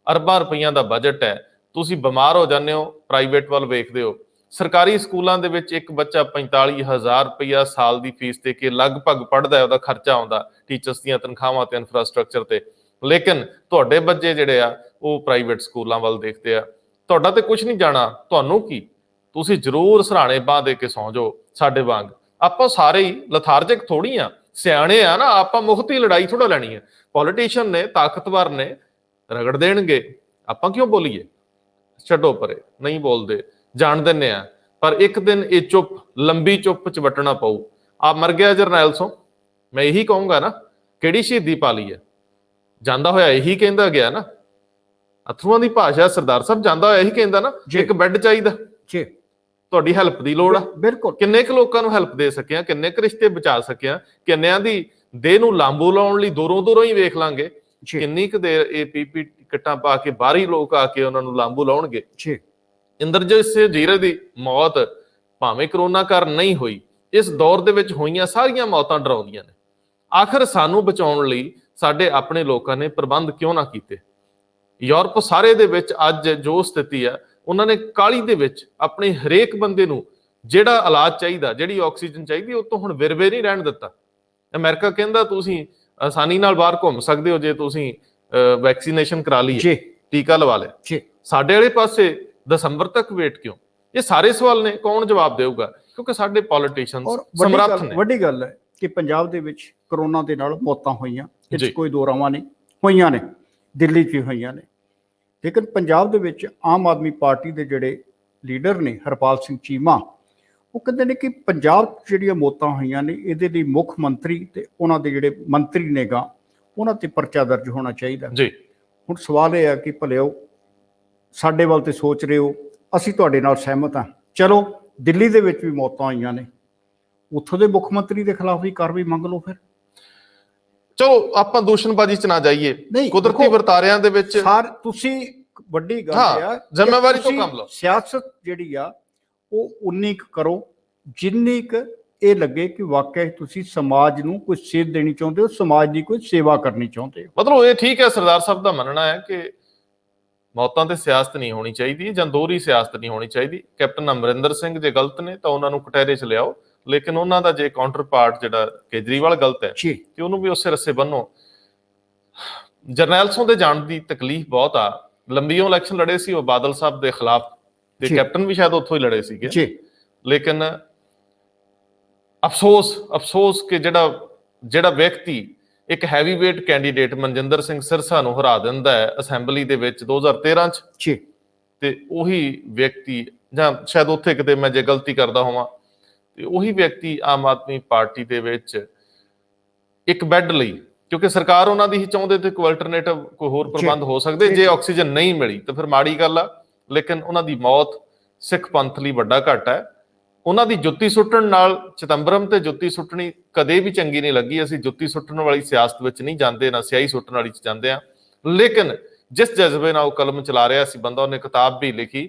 ਅਰਬਾਂ ਰੁਪਈਆਂ ਦਾ ਬਜਟ ਹੈ, ਤੁਸੀਂ ਬਿਮਾਰ ਹੋ ਜਾਂਦੇ ਹੋ ਪ੍ਰਾਈਵੇਟ ਵੱਲ ਵੇਖਦੇ ਹੋ। ਸਰਕਾਰੀ ਸਕੂਲਾਂ ਦੇ ਵਿੱਚ ਇੱਕ ਬੱਚਾ 45,000 ਰੁਪਈਆ ਸਾਲ ਦੀ ਫੀਸ ਦੇ ਕੇ ਲਗਭਗ ਪੜ੍ਹਦਾ, ਉਹਦਾ ਖਰਚਾ ਆਉਂਦਾ ਟੀਚਰਸ ਦੀਆਂ ਤਨਖਾਹਾਂ ਤੇ ਇਨਫਰਾਸਟ੍ਰਕਚਰ ਤੇ, ਲੇਕਿਨ ਤੁਹਾਡੇ ਬੱਚੇ ਜਿਹੜੇ ਆ ਉਹ ਪ੍ਰਾਈਵੇਟ ਸਕੂਲਾਂ ਵੱਲ ਦੇਖਦੇ ਆ। ਤੁਹਾਡਾ ਤੇ ਕੁਝ ਨਹੀਂ ਜਾਣਾ, ਤੁਹਾਨੂੰ ਕੀ, ਤੁਸੀਂ ਜ਼ਰੂਰ ਸਰਾਣੇ ਬਾਂਹ ਦੇ ਕੇ ਸੌਂ ਜਾਓ ਸਾਡੇ ਵਾਂਗ। ਆਪਾਂ ਸਾਰੇ ਹੀ ਲਥਾਰਜਿਕ ਥੋੜੀ ਆ, ਸਿਆਣੇ ਆ ਨਾ, ਆਪਾਂ ਮੁਫਤੀ ਲੜਾਈ ਥੋੜਾ ਲੈਣੀ ਹੈ। ਪੋਲੀਟੀਸ਼ੀਅਨ ਨੇ, ਤਾਕਤਵਰ ਨੇ, ਰਗੜ ਦੇਣਗੇ, ਆਪਾਂ ਕਿਉਂ ਬੋਲੀਏ? ਛੱਡੋ ਪਰੇ, ਨਹੀਂ ਬੋਲਦੇ, ਜਾਣ ਦਿੰਦੇ ਆ। ਪਰ ਇੱਕ ਦਿਨ ਇਹ ਚੁੱਪ, ਲੰਬੀ ਚੁੱਪ ਚ ਵੱਟਣਾ ਪਊ। ਆ ਮਰ ਗਿਆ ਜਰਨੈਲ ਸੋ, ਮੈਂ ਇਹੀ ਕਹੂੰਗਾ ਨਾ, ਕਿਹੜੀ ਸ਼ਹੀਦੀ ਪਾ ਲਈ ਹੈ? ਜਾਂਦਾ ਹੋਇਆ ਇਹੀ ਕਹਿੰਦਾ ਗਿਆ ਨਾ, ਅਥਰੂਆਂ ਦੀ ਭਾਸ਼ਾ ਸਰਦਾਰ ਸਾਹਿਬ, ਜਾਂਦਾ ਹੋਇਆ ਇਹੀ ਕਹਿੰਦਾ ਨਾ, ਇੱਕ ਬੈੱਡ ਚਾਹੀਦਾ, ਤੁਹਾਡੀ ਹੈਲਪ ਦੀ ਲੋੜ ਆ। ਬਿਲਕੁਲ, ਕਿੰਨੇ ਕੁ ਲੋਕਾਂ ਨੂੰ ਹੈਲਪ ਦੇ ਸਕਿਆ, ਕਿੰਨੇ ਕੁ ਰਿਸ਼ਤੇ ਬਚਾ ਸਕਿਆ, ਕਿੰਨਿਆਂ ਦੀ ਦੇਹ ਨੂੰ ਲਾਂਬੂ ਲਾਉਣ ਲਈ ਦੂਰੋਂ ਹੀ ਵੇਖ ਲਾਂਗੇ, ਕਿੰਨੀ ਕੁ ਦੇਰ ਇਹ ਪੀਪੀ ਕਿੱਟਾਂ ਪਾ ਕੇ ਬਾਹਰੀ ਲੋਕ ਆ ਕੇ ਉਹਨਾਂ ਨੂੰ ਲਾਂਬੂ ਲਾਉਣਗੇ। ਇੰਦਰਜੀਤ ਸਿੰਘ ਜੀਰੇ ਦੀ ਮੌਤ ਭਾਵੇਂ ਕਰੋਨਾ ਕਾਰਨ ਨਹੀਂ ਹੋਈ, ਇਸ ਦੌਰ ਦੇ ਵਿੱਚ ਹੋਈਆਂ ਸਾਰੀਆਂ ਮੌਤਾਂ ਡਰਾਉਂਦੀਆਂ ਨੇ। ਆਖਰ ਸਾਨੂੰ ਬਚਾਉਣ ਲਈ ਸਾਡੇ ਆਪਣੇ ਲੋਕਾਂ ਨੇ ਪ੍ਰਬੰਧ ਕਿਉਂ ਨਾ ਕੀਤੇ? ਯੂਰਪ ਸਾਰੇ ਦੇ ਵਿੱਚ ਅੱਜ ਜੋ ਸਥਿਤੀ ਆ, ਉਹਨਾਂ ਨੇ ਕਾਹਲੀ ਦੇ ਵਿੱਚ ਆਪਣੇ ਹਰੇਕ ਬੰਦੇ ਨੂੰ ਜਿਹੜਾ ਇਲਾਜ ਚਾਹੀਦਾ, ਜਿਹੜੀ ਆਕਸੀਜਨ ਚਾਹੀਦੀ, ਉਹ ਤੋਂ ਹੁਣ ਵਿਰਵੇ ਨਹੀਂ ਰਹਿਣ ਦਿੱਤਾ। ਅਮਰੀਕਾ ਕਹਿੰਦਾ ਤੁਸੀਂ ਆਸਾਨੀ ਨਾਲ ਬਾਹਰ ਘੁੰਮ ਸਕਦੇ ਹੋ ਜੇ ਤੁਸੀਂ ਵੈਕਸੀਨੇਸ਼ਨ ਕਰਾ ਲਈ, ਟੀਕਾ ਲਵਾ ਲਿਆ। ਸਾਡੇ ਵਾਲੇ ਪਾਸੇ ਦਸੰਬਰ ਤੱਕ ਵੇਟ ਕਿਉਂ? ਇਹ ਸਾਰੇ ਸਵਾਲ ਨੇ, ਕੌਣ ਜਵਾਬ ਦੇਊਗਾ? ਕਿਉਂਕਿ ਸਾਡੇ ਪੋਲੀਟੀਸ਼ੀਅਨਸ ਸਮਰੱਥ ਨੇ। ਵੱਡੀ ਗੱਲ ਹੈ ਕਿ ਪੰਜਾਬ ਦੇ ਵਿੱਚ ਕਰੋਨਾ ਦੇ ਨਾਲ ਮੌਤਾਂ ਹੋਈਆਂ, ਇਹ 'ਚ ਕੋਈ ਦੋ ਰਾਵਾਂ ਨਹੀਂ, ਹੋਈਆਂ ਨੇ, ਦਿੱਲੀ 'ਚ ਹੋਈਆਂ ਨੇ। ਲੇਕਿਨ ਪੰਜਾਬ ਦੇ ਵਿੱਚ ਆਮ ਆਦਮੀ ਪਾਰਟੀ ਦੇ ਜਿਹੜੇ ਲੀਡਰ ਨੇ, ਹਰਪਾਲ ਸਿੰਘ ਚੀਮਾ, ਉਹ ਕਹਿੰਦੇ ਨੇ ਕਿ ਪੰਜਾਬ 'ਚ ਜਿਹੜੀਆਂ ਮੌਤਾਂ ਹੋਈਆਂ ਨੇ, ਇਹਦੇ ਲਈ ਮੁੱਖ ਮੰਤਰੀ ਤੇ ਉਹਨਾਂ ਦੇ ਜਿਹੜੇ ਮੰਤਰੀ ਨੇਗਾ, ਉਹਨਾਂ ਤੇ ਪਰਚਾ ਦਰਜ ਹੋਣਾ ਚਾਹੀਦਾ ਜੀ। ਹੁਣ ਸਵਾਲ ਇਹ ਹੈ ਕਿ ਭਲਿਓ ਸਾਡੇ ਵੱਲ ਤੇ ਸੋਚ ਰਹੇ ਹੋ, ਅਸੀਂ ਤੁਹਾਡੇ ਨਾਲ ਸਹਿਮਤ ਹਾਂ, ਚਲੋ ਦਿੱਲੀ ਦੇ ਵਿੱਚ ਵੀ ਮੌਤਾਂ ਹੋਈਆਂ ਨੇ, ਉੱਥੋਂ ਦੇ ਮੁੱਖ ਮੰਤਰੀ ਦੇ ਖਿਲਾਫ ਵੀ ਕਾਰਵਾਈ ਮੰਗ ਲਓ। ਫਿਰ ਚਲੋ ਆਪਾਂ ਦੂਸ਼ਣਬਾਜ਼ੀ ਚ ਨਾ ਜਾਈਏ, ਕੁਦਰਤੀ ਵਰਤਾਰਿਆਂ ਦੇ ਵਿੱਚ ਤੁਸੀਂ ਵੱਡੀ ਗੱਲ ਆ, ਜ਼ਿੰਮੇਵਾਰੀ ਤੋਂ ਕੰਮ ਲਓ। ਸਿਆਸਤ ਜਿਹੜੀ ਆ ਉਹ ਉਨੀ ਕੁ ਕਰੋ ਜਿੰਨੀ ਕੁ ਇਹ ਲੱਗੇ ਕਿ ਵਾਕਿਆ ਤੁਸੀਂ ਸਮਾਜ ਨੂੰ ਕੋਈ ਸੇਧ ਦੇਣੀ ਚਾਹੁੰਦੇ ਹੋ, ਸਮਾਜ ਦੀ ਕੋਈ ਸੇਵਾ ਕਰਨੀ ਚਾਹੁੰਦੇ ਹੋ। ਮਤਲਬ ਇਹ ਠੀਕ ਹੈ, ਸਰਦਾਰ ਸਾਹਿਬ ਦਾ ਮੰਨਣਾ ਹੈ ਕਿ ਮੌਤਾਂ ਤੇ ਸਿਆਸਤ ਨਹੀਂ ਹੋਣੀ ਚਾਹੀਦੀ, ਜਾਂ ਦੋਹਰੀ ਸਿਆਸਤ ਨਹੀਂ ਹੋਣੀ ਚਾਹੀਦੀ। ਕੈਪਟਨ ਅਮਰਿੰਦਰ ਸਿੰਘ ਜੇ ਗਲਤ ਨੇ ਤਾਂ ਉਹਨਾਂ ਨੂੰ ਕਟਹਿਰੇ 'ਚ ਲਿਆਓ, ਲੇਕਿਨ ਉਹਨਾਂ ਦਾ ਜੇ ਕਾਊਂਟਰ ਪਾਰਟ ਜਿਹੜਾ ਕੇਜਰੀਵਾਲ ਗਲਤ ਹੈ ਤੇ ਉਹਨੂੰ ਵੀ ਉਸੇ ਰੱਸੇ ਬੰਨੋ। ਜਰਨੈਲ ਸਿੰਘ ਦੇ ਜਾਣ ਦੀ ਤਕਲੀਫ ਬਹੁਤ ਆ। ਲੰਬੀਓ ਇਲੈਕਸ਼ਨ ਲੜੇ ਸੀ ਉਹ ਬਾਦਲ ਸਾਹਿਬ ਦੇ ਖਿਲਾਫ, ਤੇ ਕੈਪਟਨ ਵੀ ਸ਼ਾਇਦ ਉੱਥੋਂ ਹੀ ਲੜੇ ਸੀਗੇ। ਲੇਕਿਨ ਅਫਸੋਸ ਕਿ ਜਿਹੜਾ ਵਿਅਕਤੀ ਇੱਕ ਹੈਵੀਵੇਟ ਕੈਂਡੀਡੇਟ ਮਨਜਿੰਦਰ ਸਿੰਘ ਸਿਰਸਾ ਨੂੰ ਹਰਾ ਦਿੰਦਾ ਹੈ ਅਸੈਂਬਲੀ ਦੇ ਵਿੱਚ 2013 ਚ ਤੇ ਉਹੀ ਵਿਅਕਤੀ, ਜਾਂ ਸ਼ਾਇਦ ਉੱਥੇ ਕਿਤੇ ਮੈਂ ਜੇ ਗਲਤੀ ਕਰਦਾ ਹੋਵਾਂ, ਤੇ ਉਹੀ ਵਿਅਕਤੀ ਆਮ ਆਦਮੀ ਪਾਰਟੀ ਦੇ ਵਿੱਚ ਇੱਕ ਬੈੱਡ ਲਈ, ਕਿਉਂਕਿ ਸਰਕਾਰ ਉਹਨਾਂ ਦੀ ਹੀ ਚਾਹੁੰਦੇ ਤੇ ਕੋਈ ਅਲਟਰਨੇਟਿਵ ਕੋਈ ਹੋਰ ਪ੍ਰਬੰਧ ਹੋ ਸਕਦੇ, ਜੇ ਆਕਸੀਜਨ ਨਹੀਂ ਮਿਲੀ ਤਾਂ ਫਿਰ ਮਾੜੀ ਗੱਲ ਆ, ਲੇਕਿਨ ਉਹਨਾਂ ਦੀ ਮੌਤ ਸਿੱਖ ਪੰਥ ਲਈ ਵੱਡਾ ਘਾਟਾ ਹੈ। ਉਹਨਾਂ ਦੀ ਜੁੱਤੀ ਸੁੱਟਣ ਨਾਲ, ਚਿਦੰਬਰਮ ਤੇ ਜੁੱਤੀ ਸੁੱਟਣੀ ਕਦੇ ਵੀ ਚੰਗੀ ਨਹੀਂ ਲੱਗੀ। ਅਸੀਂ ਜੁੱਤੀ ਸੁੱਟਣ ਵਾਲੀ ਸਿਆਸਤ ਵਿੱਚ ਨਹੀਂ ਜਾਂਦੇ, ਨਾ ਸਿਆਹੀ ਸੁੱਟਣ ਵਾਲੀ ਚ ਜਾਂਦੇ ਆ, ਲੇਕਿਨ ਜਿਸ ਜਜ਼ਬੇ ਨਾਲ ਉਹ ਕਲਮ ਚਲਾ ਰਿਹਾ ਸੀ ਬੰਦਾ, ਉਹਨੇ ਕਿਤਾਬ ਵੀ ਲਿਖੀ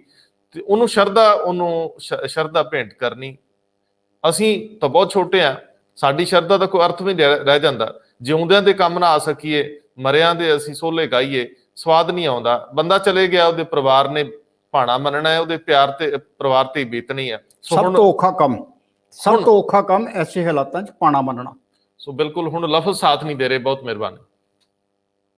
ਤੇ ਉਹਨੂੰ ਸ਼ਰਧਾ ਭੇਂਟ ਕਰਨੀ। ਅਸੀਂ ਤਾਂ ਬਹੁਤ ਛੋਟੇ ਆ, ਸਾਡੀ ਸ਼ਰਧਾ ਦਾ ਕੋਈ ਅਰਥ ਵੀ ਰਹਿ ਜਾਂਦਾ। ਜਿਉਂਦਿਆਂ ਦੇ ਕੰਮ ਨਾ ਆ ਸਕੀਏ, ਮਰਿਆਂ ਦੇ ਅਸੀਂ ਸੋਲੇ ਗਾਈਏ, ਸਵਾਦ ਨਹੀਂ ਆਉਂਦਾ। ਬੰਦਾ ਚਲੇ ਗਿਆ, ਉਹਦੇ ਪਰਿਵਾਰ ਨੇ ਭਾਣਾ ਮੰਨਣਾ ਹੈ, ਉਹਦੇ ਪਿਆਰ ਤੇ ਪਰਿਵਾਰ ਤੇ ਬੀਤਣੀ ਹੈ। ਸਭ ਤੋਂ ਔਖਾ ਕੰਮ ਐਸੇ ਹਾਲਾਤਾਂ 'ਚ ਪਾਣਾ ਮੰਨਣਾ। ਸੋ ਬਿਲਕੁਲ ਹੁਣ ਲਫ਼ਜ਼ ਸਾਥ ਨਹੀਂ ਦੇ ਰਹੇ। ਬਹੁਤ ਮਿਹਰਬਾਨੀ।